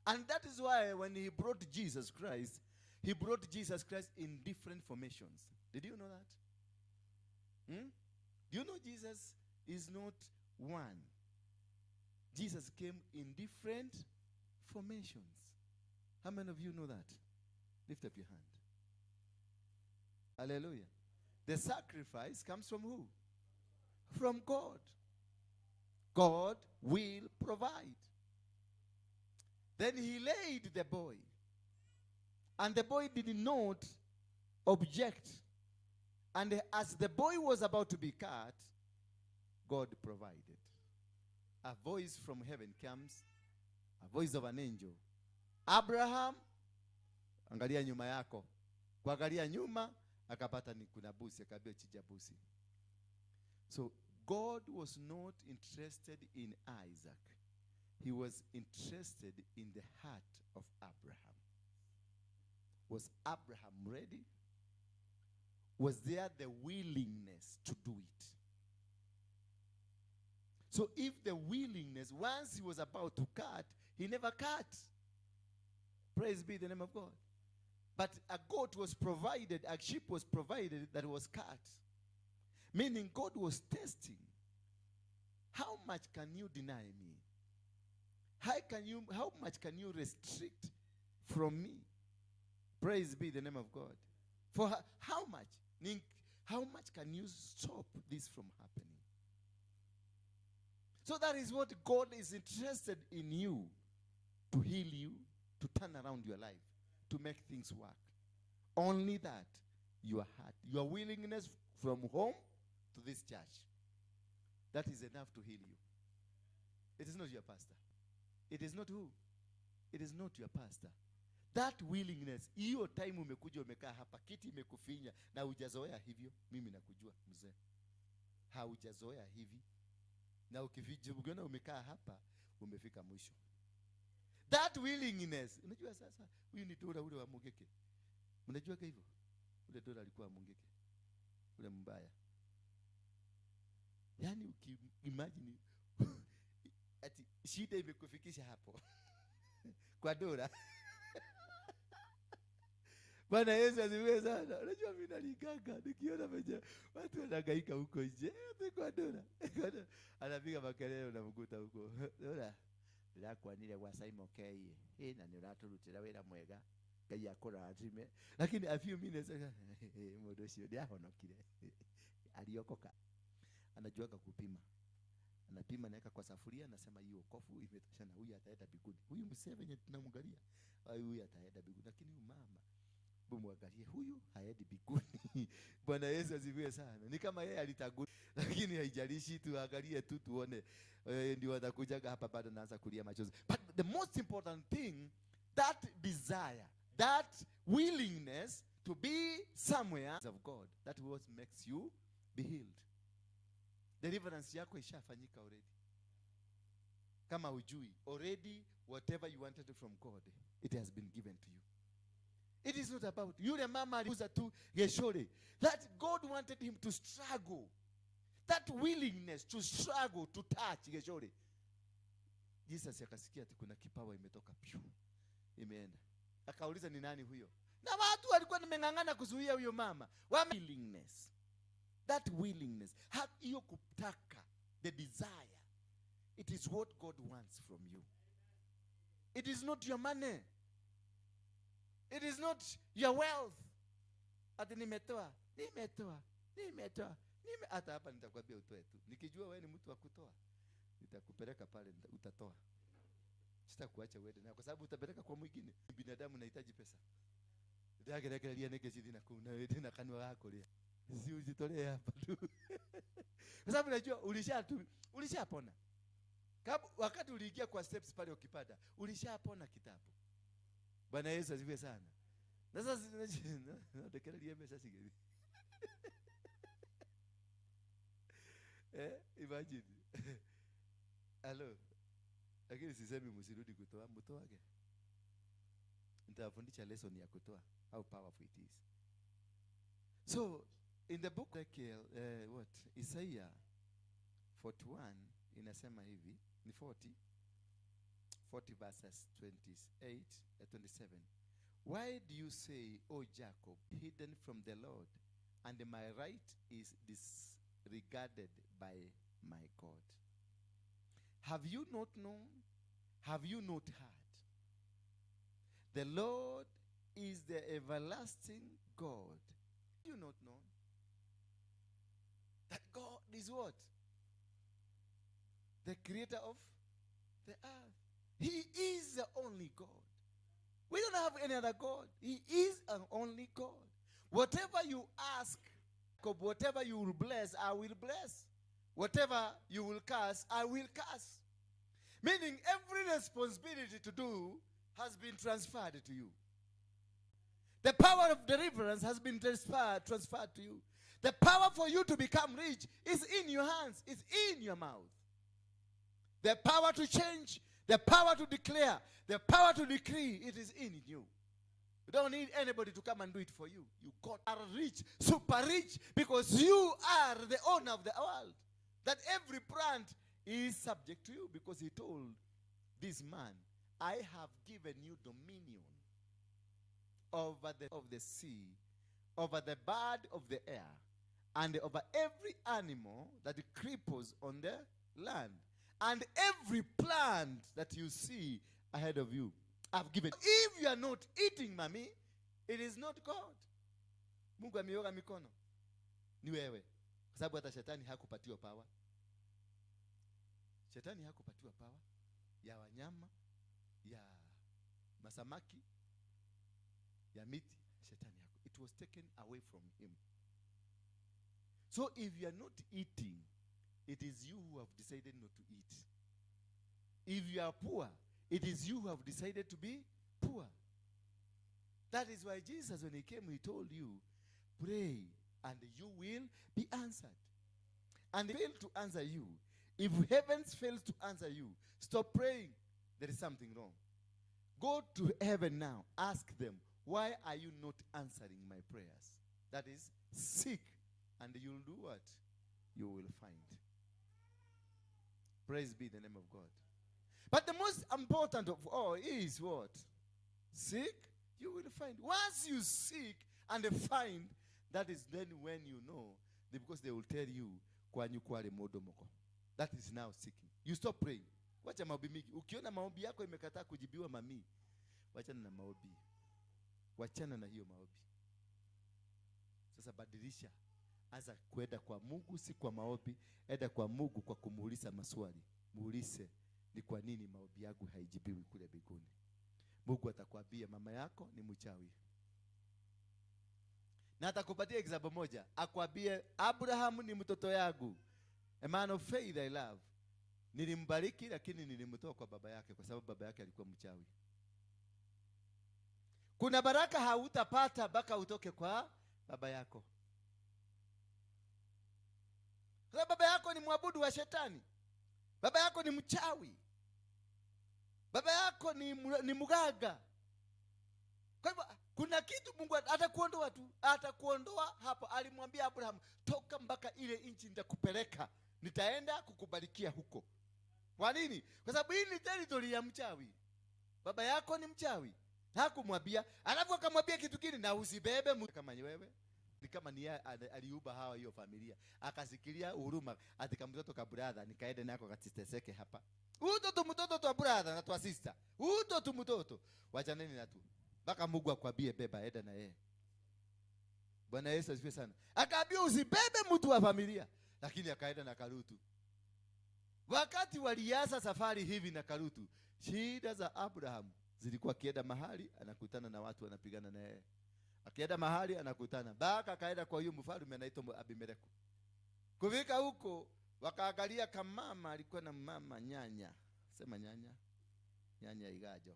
And that is why when he brought Jesus Christ in different formations. Did you know that? Do you know Jesus is not one? Jesus came in different formations. How many of you know that? Lift up your hand. Hallelujah. The sacrifice comes from who? From God. God will provide. Then he laid the boy. And the boy did not object. And as the boy was about to be cut, God provided. a voice from heaven comes, a voice of an angel. Abraham, angalia nyuma yako. Kuangalia nyuma, akapata ni kuna busi, akabia chija busi. So God was not interested in Isaac. He was interested in the heart of Abraham. Was Abraham ready? Was there the willingness to do it? So if the willingness, once he was about to cut, he never cut. Praise be the name of God. But a goat was provided, a sheep was provided that was cut. Meaning God was testing. How much can you deny me? How much can you restrict from me? Praise be the name of God. For how much? How much can you stop this from happening? So that is what God is interested in you, to heal you, to turn around your life, to make things work. Only that, your heart, your willingness from home to this church, that is enough to heal you. It is not your pastor. It is not who? It is not your pastor. That willingness, hiyo time umekuja umekaa hapa, kiti imekufinya na hujazoea hivyo, mimi nakujua mzee. Haujazoea hivi. Na ukiona umekaa hapa, umefika mwisho. That willingness, unajua sasa, huyu ni Dora ule wa Mungeke. Unajua hivyo? Ule Dora alikuwa wa Mungeke. Ule mbaya. Yaani ukimagine ati shida imekufikisha hapo. Kwa Dora. Bwana Yesu asifiwe sana. Unajua mimi naliganga nikiona meja watu wanahangaika huko nje. Kwa Dora. Anapiga makelele unamkuta huko. Dora. Ndakwanire kwa Simon K. Na niraturutira wira mwega. Ngai akora atime. Lakini a few minutes mundu ucio ndiahonokire. Aliokoka. Anajuaga kupima. Anapima naweka kwa safuria, anasema hiyo kofu imetosha na huyu ataenda biguni. Huyu msee venye tunamwangalia, huyu ataenda biguni, lakini huyu mama bumwangalie, huyu haendi biguni. Bwana Yesu asifiwe sana. Ni kama yeye alitaguni, lakini haijalishi, tuangalie tu tuone ndio watakujaga hapa bado naanza kulia machozi. But the most important thing, that desire, that willingness to be somewhere of God, that what makes you be healed. Deliverance yako ishafanyika already. Kama hujui, already whatever you wanted from God, it has been given to you. It is not about yule mama aliuza tu Geshore. That God wanted him to struggle. That willingness to struggle to touch Geshore. Jesus akasikia ati kuna kipawa imetoka piu. Imeenda. Akauliza ni nani huyo? Na watu walikuwa nimengangana kuzuia huyo mama. Willingness. That willingness, hiyo kutaka, the desire, it is what God wants from you. It is not your money. It is not your wealth. Ati nimetoa. Hata hapa nitakwambia utoe tu. Nikijua wewe ni mtu wa kutoa, nitakupeleka pale utatoa. Sitakuacha uende na kwa sababu utapeleka kwa mwingine. Binadamu anahitaji pesa. Ndio neke zidi na kuna wewe na kanwa yako leo. Si ujitolee hapa tu. Kwa sababu najua ulishapona. Wakati uliingia kwa steps pale ukipata, ulishapona kitabu. Bwana Yesu asifiwe sana. Na sasa natekelea mesa sigeni. Imagine. Hello. Lakini sisemi msirudi kutoa, mtoage. Nitawafundisha lesson ya kutoa, how powerful it is. So in the book like Isaiah 41 inasema hivi, ni 40 verses 28 27. Why do you say, O Jacob, hidden from the Lord, and my right is disregarded by my God? Have you not known? Have you not heard? The Lord is the everlasting God. You not know that God is what? The creator of the earth. He is the only God. We don't have any other God. He is an only God. Whatever you ask, whatever you will bless, I will bless. Whatever you will curse, I will curse. Meaning every responsibility to do has been transferred to you. The power of deliverance has been transferred to you. The power for you to become rich is in your hands, is in your mouth. The power to change, the power to declare, the power to decree, it is in you. You don't need anybody to come and do it for you. You God are rich, super rich, because you are the owner of the world. That every plant is subject to you, because he told this man, I have given you dominion over the sea, over the bird of the air, and over every animal that creeps on the land, and every plant that you see ahead of you. I've given. If you are not eating, mommy, it is not God. Mungu ameoga mikono. Ni wewe. Kwa sababu hata shetani hakupatiwa power. Shetani hakupatiwa power ya wanyama, ya masamaki, ya miti. Shetani haku. It was taken away from him. So if you are not eating, it is you who have decided not to eat. If you are poor, it is you who have decided to be poor. That is why Jesus, when he came, he told you, pray and you will be answered. And fail to answer you. If heavens fails to answer you, stop praying. There is something wrong. Go to heaven now. Ask them, why are you not answering my prayers? That is, seek and you'll do what? You will find. Praise be the name of God. But the most important of all is what? Seek, you will find. Once you seek and find, that is then when you know, because they will tell you, that is now seeking. You stop praying. Wacha maombi mingi. Ukiona maombi yako imekataa kujibiwa mami, wachana na maombi. Wachana na hiyo maombi. Sasa badilisha. Aza kwenda kwa Mungu, si kwa maombi. Enda kwa Mungu kwa kumuuliza maswali. Muulize, ni kwa nini maombi yangu haijibiwi kule mbinguni? Mungu atakwambia mama yako ni mchawi. Na atakupatia example moja. Akwambie Abraham ni mtoto yangu. A man of faith I love. Nilimbariki lakini nilimtoa kwa baba yake kwa sababu baba yake alikuwa mchawi. Kuna baraka hautapata mpaka utoke kwa baba yako. Kwa baba yako ni mwabudu wa shetani. Baba yako ni mchawi. Baba yako ni mganga. Kwa hivyo kuna kitu Mungu atakuondoa tu. Atakuondoa hapo. Alimwambia Abraham, toka mpaka ile nchi nitakupeleka. Nitaenda kukubarikia huko. Kwa nini? Kwa sababu hii ni territory ya mchawi. Baba yako ni mchawi. Hakumwambia, alafu akamwambia kitu kingine, na usibebe kama ni wewe. Ni kama ni aliuba hawa hiyo familia. Akasikilia huruma atika mtoto ka brother nikaenda nako katiteseke hapa. Uto mtoto tu brother na tu sister. Uto mtoto. Wachaneni na tu. Baka Mungu akwambie beba enda na yeye. Bwana Yesu asifiwe sana. Akaambia usibebe mtu wa familia, lakini akaenda na Karutu. Wakati walianza safari hivi na Karutu, shida za Abraham zilikuwa kienda mahali anakutana na watu wanapigana na yeye. Akienda mahali anakutana. Baka kaenda kwa huyo mfalme anaitwa Abimeleki. Kufika huko wakaangalia kama mama alikuwa na mama nyanya. Sema nyanya. Nyanya igajo.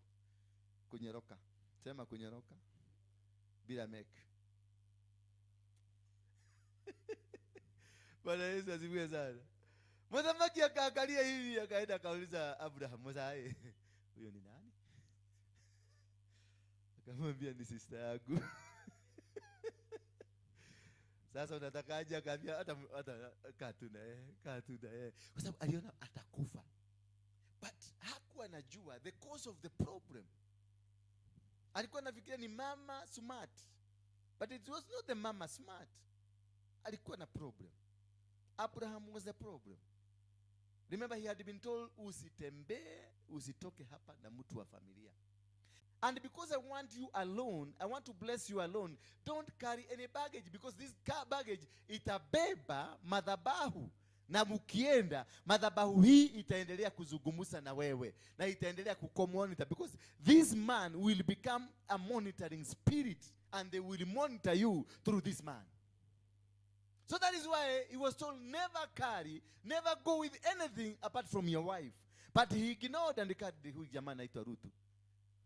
Kunyeroka. Sema kunyeroka. Bila make. Bwana Yesu asifiwe sana. Mwanamke akaangalia hivi akaenda akauliza Abraham, "Mzae, huyo ni nani?" Akamwambia ni sister yangu. Sasa unataka aje? Akaambia hata katuna kwa sababu aliona atakufa. But hakuwa anajua the cause of the problem. Alikuwa anafikiria ni mama smart. But it was not the mama smart. Alikuwa na problem. Abraham was the problem. Remember, he had been told, usitembee, usitoke hapa na mtu wa familia. And because I want you alone, I want to bless you alone, don't carry any baggage, because this baggage itabeba madhabahu. Na mukienda, madhabahu hii itaendelea kuzungumza na wewe. Na itaendelea kukomonitor, because this man will become a monitoring spirit. And they will monitor you through this man. So that is why he was told, never carry, never go with anything apart from your wife. But he ignored and huyu jamaa anaitwa Ruth.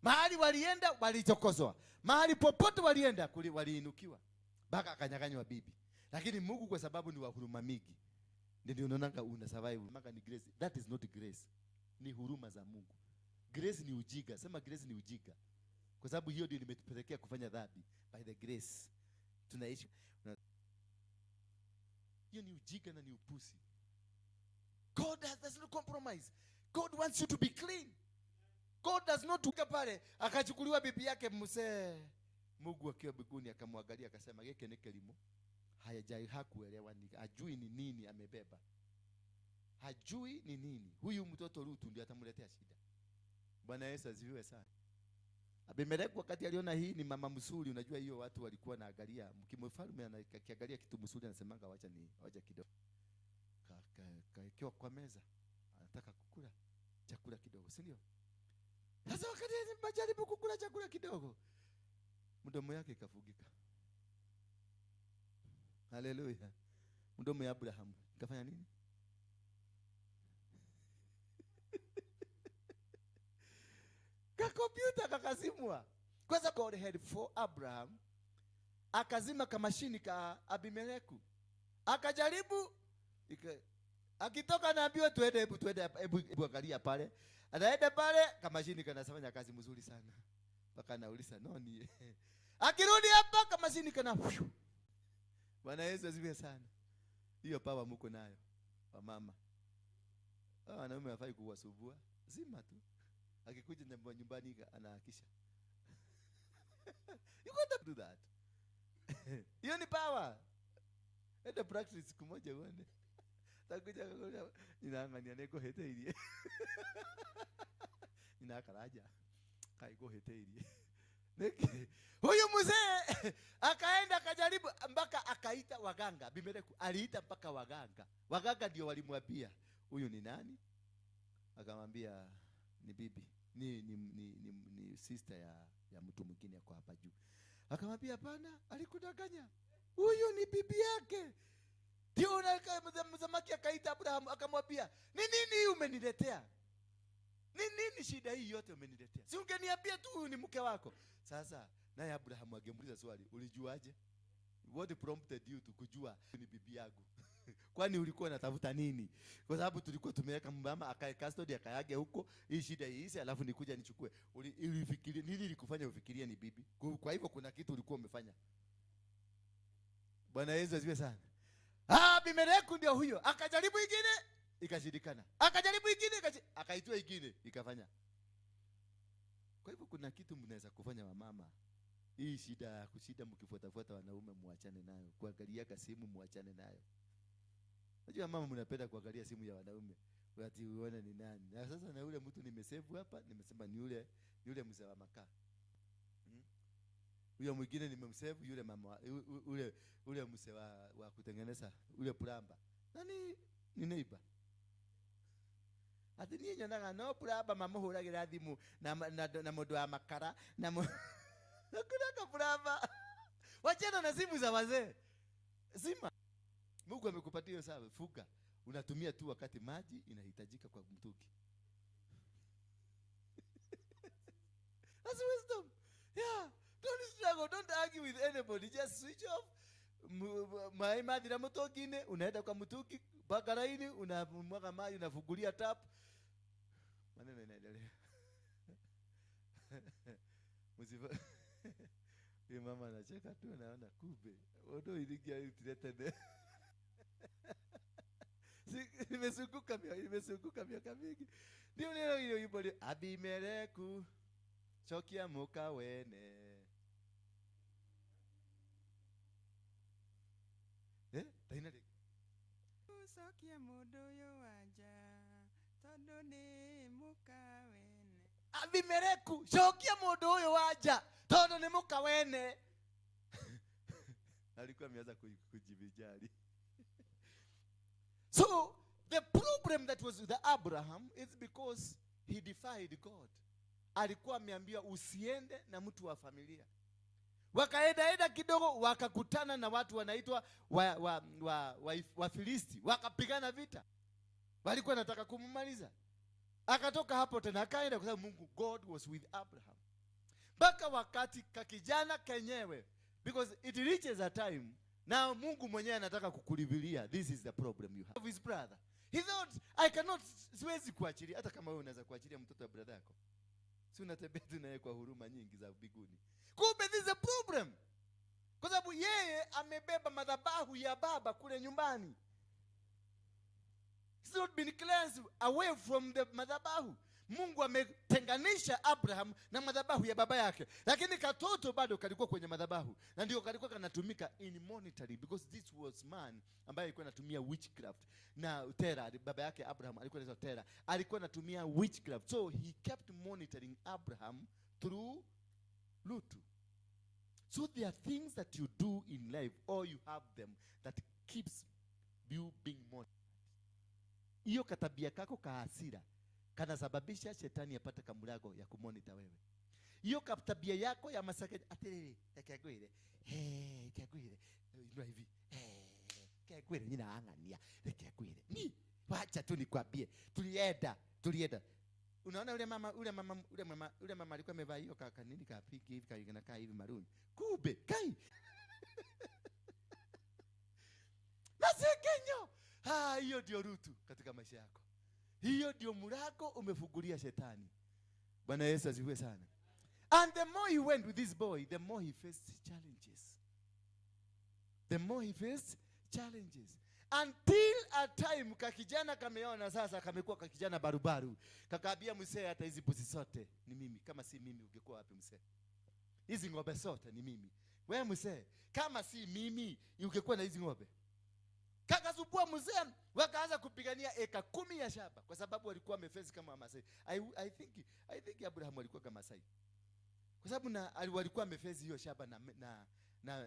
Mahali walienda walichokozwa. Mahali popote walienda waliinukiwa. Baka akanyang'anywa bibi. Lakini Mungu kwa sababu ni wa huruma mingi, ndio unaona una survive. Maka ni grace. That is not grace. Ni huruma za Mungu. Grace ni ujiga. Sema grace ni ujiga. Kwa sababu hiyo ndio imetupelekea kufanya dhambi. By the grace tunaishi. Hiyo ni ujiga na ni upusi. God does not compromise. God wants you to be clean. God does not tuka pale akachukuliwa bibi yake mzee. Mungu akiwa mbinguni akamwangalia akasema yeke ni kelimo. Hayajai hakuelewa ni ajui ni nini amebeba. Hajui ni nini. Huyu mtoto Ruth ndiye atamletea shida. Bwana Yesu asifiwe sana. Abimeleki wakati aliona hii ni mama msuri, unajua hiyo watu walikuwa naangalia, mkimfalme anakiangalia kitu msuri anasemanga wacha kidogo. Kaekewa kwa meza, anataka kukula chakula kidogo, si ndio? Sasa wakati anajaribu kukula chakula kidogo, mdomo yake ikafugika. Haleluya. Mdomo ya Abraham ikafanya nini? Kompyuta kakazimwa. Kwa sababu God had for Abraham, akazima kamashini ka Abimeleku. Akajaribu akitoka naambiwa tuende hebu angalia pale. Anaenda pale kamashini kanafanya kazi mzuri sana. Paka anauliza noni. Akirudi hapa kamashini kana. Bwana Yesu asifiwe sana. Hiyo power mko nayo wa mama. Wanaume hawafai kuwasubua. Zima tu. Akikuja nyumbani anahakisha. You got to do that. Hiyo ni power. Enda practice kumoja uone. Takuja ninaangania neko hete ili. Ninakaraja. Kaiko hete ili. Huyu mzee akaenda akajaribu mpaka akaita waganga. Abimeleku aliita mpaka waganga. Waganga ndio walimwambia, "Huyu ni nani?" Akamwambia ni bibi. Ni sister ya mtu mwingine kwa hapa juu. Akamwambia hapana, alikudanganya. Huyu ni bibi yake. Ndio mzamaki akaita Abraham akamwambia, "Ni nini umeniletea? Ni nini shida hii yote umeniletea? Si ungeniambia tu ni mke wako." Sasa naye Abraham angemuuliza swali, "Ulijuaje? What prompted you to kujua ni bibi yangu?" Kwani ulikuwa unatafuta nini? Kwa sababu tulikuwa tumeweka mama akae custody akayage huko, hii shida hii alafu nikuja nichukue. Ulifikiria nini ilikufanya ufikirie ni bibi? Kwa hivyo kuna kitu ulikuwa umefanya. Bwana Yesu asifiwe sana. Abimeleku ndio huyo. Akajaribu ingine ikashindikana. Akajaribu ingine akaitwa ingine ikafanya. Kwa hivyo kuna kitu mnaweza kufanya wa mama. Hii shida mkifuatafuata wanaume muachane nayo. Kuangalia simu muachane nayo. Unajua mama mnapenda kuangalia simu ya wanaume. Wakati uone ni nani. Na sasa na yule mtu nimesave hapa, nimesema ni yule mzee wa makaa. Huyo mwingine nimemsave yule mama ule mzee wa kutengeneza ule plumber. Nani ni neighbor. Ati niye nyonanga no plumber mama huragira thimu na mundu wa makara na kuna plumber. Wachana na simu za wazee. Zima. Mungu amekupatia hiyo sawa, fuga. Unatumia tu wakati maji inahitajika kwa mtungi. That's wisdom. Yeah. Don't struggle, don't argue with anybody. Just switch off. Maji na mtungine, unaenda kwa mtungi, baka laini, unamwaga maji, unafungulia tap. Maneno inaendelea. Msiba. Huyu mama anacheka tu anaona kumbe. Odo ilikia itilete. Nimesunguka miaka mingi. Ndio neno hiyo ipo Abimeleku chokia muka wene. Taina de. Chokia mudoyo waja. Todo ni muka wene. Abimeleku chokia mudoyo waja. Todo ni muka wene. Alikuwa ameanza kujibijali. So the problem that was with Abraham is because he defied God. Alikuwa ameambiwa usiende na mtu wa familia. Wakaenda kidogo wakakutana na watu wanaitwa wa Filisti, wakapigana vita. Walikuwa wanataka kummaliza. Akatoka hapo tena akaenda, kwa sababu Mungu, God was with Abraham. Mpaka wakati kakijana kenyewe, because it reaches a time now Mungu mwenyewe anataka kukulivilia, this is the problem you have. His brother, he thought, I cannot, siwezi kuachilia. Hata kama wewe unaweza kuachilia mtoto wa brother yako, si unatembea tu naye kwa huruma nyingi za mbinguni. Kumbe this is a problem, kwa sababu yeye amebeba madhabahu ya baba kule nyumbani. He's not been cleansed away from the madhabahu. Mungu ametenganisha Abraham na madhabahu ya baba yake, lakini katoto bado kalikuwa kwenye madhabahu, na ndio kalikuwa kanatumika in monetary, because this was man ambaye alikuwa anatumia witchcraft na terror. Baba yake Abraham alikuwa anaitwa terror, alikuwa anatumia witchcraft, so he kept monitoring Abraham through Lutu. So there are things that you do in life, or you have them, that keeps you being monitored. Hiyo katabia kako kahasira kanasababisha shetani apate kamulago ya kumonita wewe. Hiyo tabia yako ya masake atiriri ekegwire ekegwire ndio hivi ekegwire nina angania ekegwire ni wacha tu nikwambie tulienda. Unaona yule mama alikuwa amevaa hiyo kaka nini kapiki hivi kaigana kai hivi maruni kube kai masekenyo. Hiyo ndio Rutu katika maisha yako. Hiyo ndio mlango umefungulia shetani. Bwana Yesu asifiwe sana. And the more he went with this boy, the more he faced challenges. The more he faced challenges. Until a time kakijana kameona sasa kamekuwa kakijana barubaru. Kakaambia mzee, hata hizi buzi zote ni mimi. Kama si mimi ungekuwa wapi mzee? Hizi ng'ombe zote ni mimi. Wewe mzee, kama si mimi ungekuwa na hizi ng'ombe. Kakazubua mzee, wakaanza kupigania eka 10 ya shamba, kwa sababu walikuwa wamefezi kama Wamasai. I think Abraham alikuwa kama Masai, kwa sababu walikuwa wamefezi hiyo shamba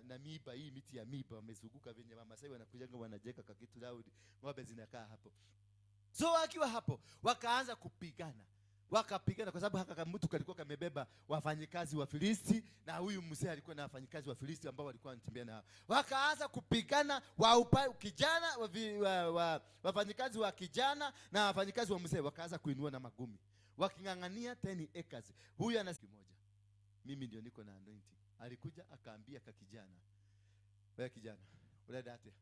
na miba, hii miti ya miba wamezunguka venye Wamasai wanakujanga wanajeka kwa kitu loud, ng'ombe zinakaa hapo. So wakiwa hapo wakaanza kupigana. Wakapigana kwa sababu haka mtu kalikuwa kamebeba wafanyikazi wa Filisti, na huyu mzee alikuwa na wafanyikazi wa Filisti ambao walikuwa wanatembea nao. Wakaanza kupigana kijana wafanyikazi wa kijana na wafanyikazi wa mzee, wakaanza kuinua na magumi wakingangania 10 acres. Huyu ana siku moja, mimi ndio niko na anointing. Alikuja akaambia kakijana, wewe kijana ule date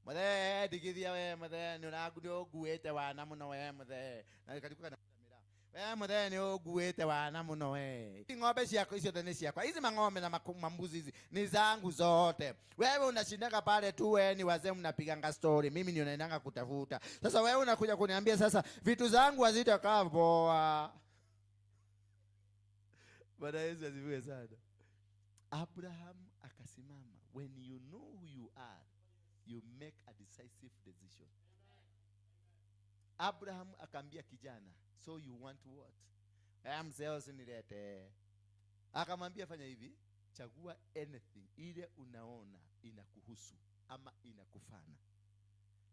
mzee digithia wewe mzee ni unagudio guete wana muno wewe mzee, na kalikuwa wewe mzee ni uguete wana muno wewe. Ng'ombe zako hizo ni zako. Hizi mang'ombe na mambuzi hizi ni zangu zote. Wewe unashindaka pale tu, wewe ni wazee mnapiganga story. Mimi ndio naendanga kutafuta. Sasa wewe unakuja kuniambia sasa vitu zangu hazitakaa poa. Bwana Yesu asifiwe sana. Abraham akasimama. When you know who you are, you make a decisive decision. Abraham akaambia kijana, so you want what? Mzee usinilete. Akamwambia fanya hivi, chagua anything ile unaona inakuhusu ama inakufana,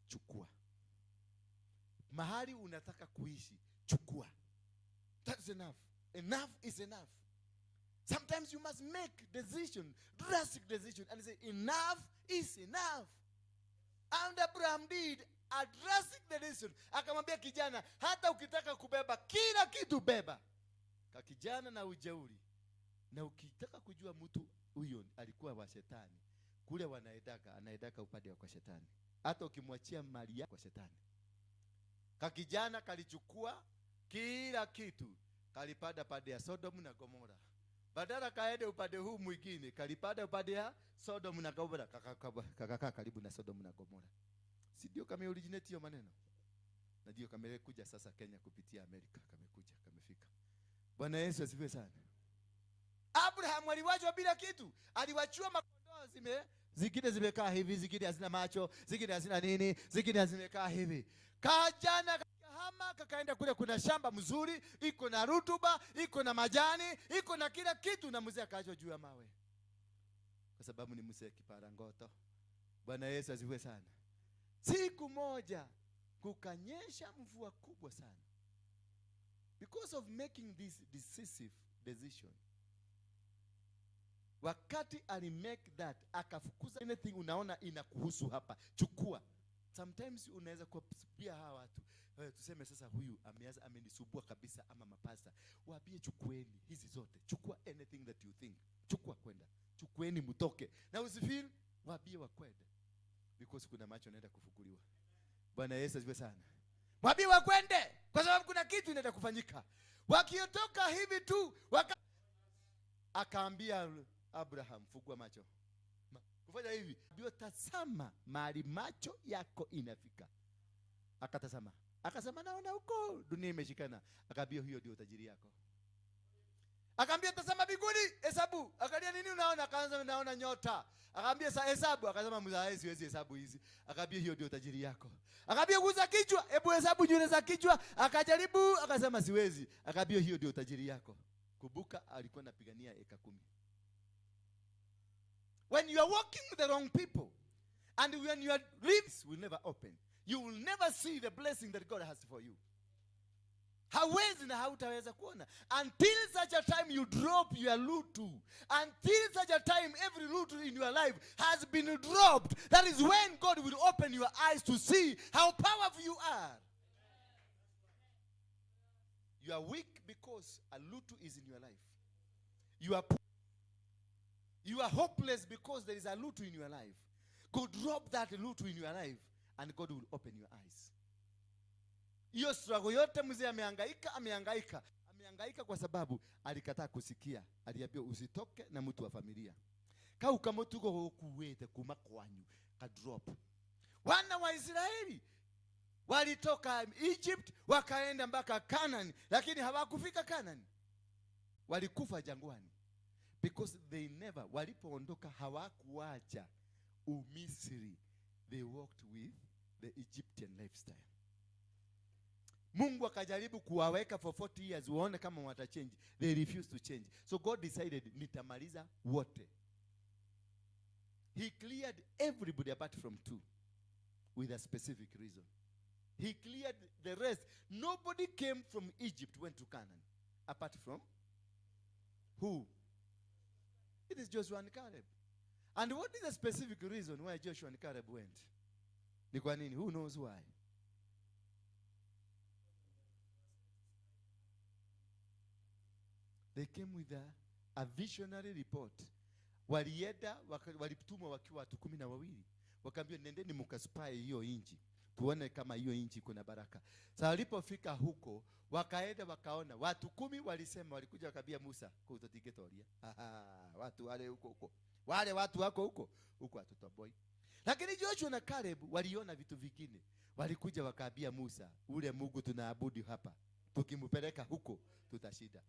chukua. Mahali unataka kuishi, chukua. That's enough. Enough is enough. Sometimes you must make decision, drastic decision, and say enough is enough. And Abraham did a drastic decision. Akamwambia kijana, hata ukitaka kubeba kila kitu beba. Kakijana na ujeuri. Na ukitaka kujua mtu huyo alikuwa wa shetani, kule anaedaka upande wa kwa shetani. Hata ukimwachia mali yako kwa shetani. Kakijana kalichukua kila kitu, kalipanda pande ya Sodom na Gomora. Badala kaende upande huu mwingine, kalipanda upande ya Sodom na Gomora. Kakakaa karibu na Sodom na Gomora. Si ndio kame originate hiyo maneno? Na ndio kamekuja sasa Kenya kupitia Amerika, kamefika. Bwana Yesu asifiwe sana. Abraham aliwachwa bila kitu. Aliwachua makondoo zingine zimekaa hivi, zingine hazina macho, zingine hazina nini, zingine zimekaa hivi. Kajana kakahama kakaenda kule, kuna shamba mzuri, iko na rutuba, iko na majani, iko na kila kitu, na mzee akaachwa juu ya mawe. Kwa sababu ni mzee kiparangoto. Bwana Yesu asifiwe sana. Siku moja kukanyesha mvua kubwa sana. Because of making this decisive decision. Wakati alimake that, akafukuza anything unaona inakuhusu hapa, chukua. Sometimes unaweza kuwapia hawa watu, tuseme sasa huyu amenisubua kabisa, ama mapasta, waambie chukueni hizi zote, chukua anything that you think, chukua kwenda, chukueni mtoke, na usifeel, waambie wakwende, because kuna macho naenda kufukuliwa. Bwana Yesu asifiwe sana. Waambie wakwende, kwa sababu kuna kitu inaenda kufanyika. Wakiotoka hivi tu, akaambia Abraham, fungua macho. Kufanya hivi, ndio tazama mahali macho yako inafika. Akatazama. Akasema naona huko dunia imeshikana. Akaambia hiyo ndio utajiri yako. Akaambia tazama mbinguni, hesabu. Akaambia nini unaona? Akaanza naona nyota. Akaambia hesabu. Akasema mzae siwezi hesabu hizi. Akaambia hiyo ndio utajiri yako. Akaambia guza kichwa, hebu hesabu nywele za kichwa. Akajaribu, akasema siwezi. Akaambia hiyo ndio utajiri yako. Kumbuka alikuwa anapigania eka 10. When you are walking with the wrong people, and when your lips will never open, you will never see the blessing that God has for you. Hawezi na hautaweza kuona until such a time you drop your lutu. Until such a time every lutu in your life has been dropped. That is when God will open your eyes to see how powerful you are. You are weak because a lutu is in your life. You are hopeless because there is a lutu in your life. God drop that lutu in your life and God will open your eyes. Hiyo struggle yote mzee amehangaika kwa sababu alikataa kusikia. Aliambiwa usitoke na mtu wa familia. Kau kama tuko kuwete kumakwanyu ka drop. Wana wa Israeli walitoka Egypt wakaenda mpaka Canaan, lakini hawakufika Canaan. Walikufa jangwani. Because they never, walipoondoka hawakuacha Umisri. They walked with the Egyptian lifestyle. Mungu akajaribu kuwaweka for 40 years waone kama watachange. They refused to change. So God decided nitamaliza wote. He cleared everybody apart from 2 with a specific reason. He cleared the rest. Nobody came from Egypt went to Canaan apart from who? It is Joshua and Caleb. And what is the specific reason why Joshua and Caleb went? Ni kwa nini? Who knows why? They came with a visionary report. Walienda, walitumwa wakiwa watu 12. Wakaambia nendeni mkaspy hiyo inji. Tuone kama hiyo inji kuna baraka. Sasa walipofika huko, wakaenda wakaona. Watu 10 walisema, walikuja wakabia Musa, kutotigetoria. Watu wale huko. Wale watu wako huko hatutoboi. Lakini Joshua na Caleb waliona vitu vingine. Walikuja wakaambia Musa, ule Mungu tunaabudu hapa, tukimpeleka huko tutashinda.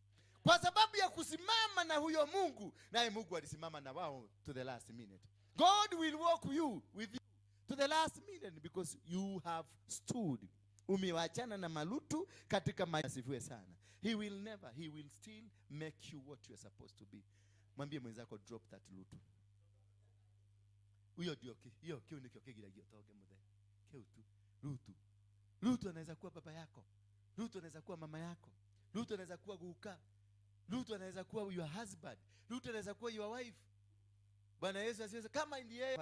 Kwa sababu ya kusimama na huyo Mungu, naye Mungu alisimama na wao to the last minute. God will walk with you to the last minute because you have stood. Umewachana na malutu katika masifiwe sana. He will still make you what you are supposed to be. Mwambie mwenzako drop that lutu. Huyo ndio hiyo kiu nikio kigira giotoge muthe. Kiu tu. Lutu anaweza kuwa baba yako. Lutu anaweza kuwa mama yako. Lutu anaweza kuwa guka. Lutu anaweza kuwa your husband. Lutu anaweza kuwa your wife. Bwana Yesu asifiwe. Kama ndiye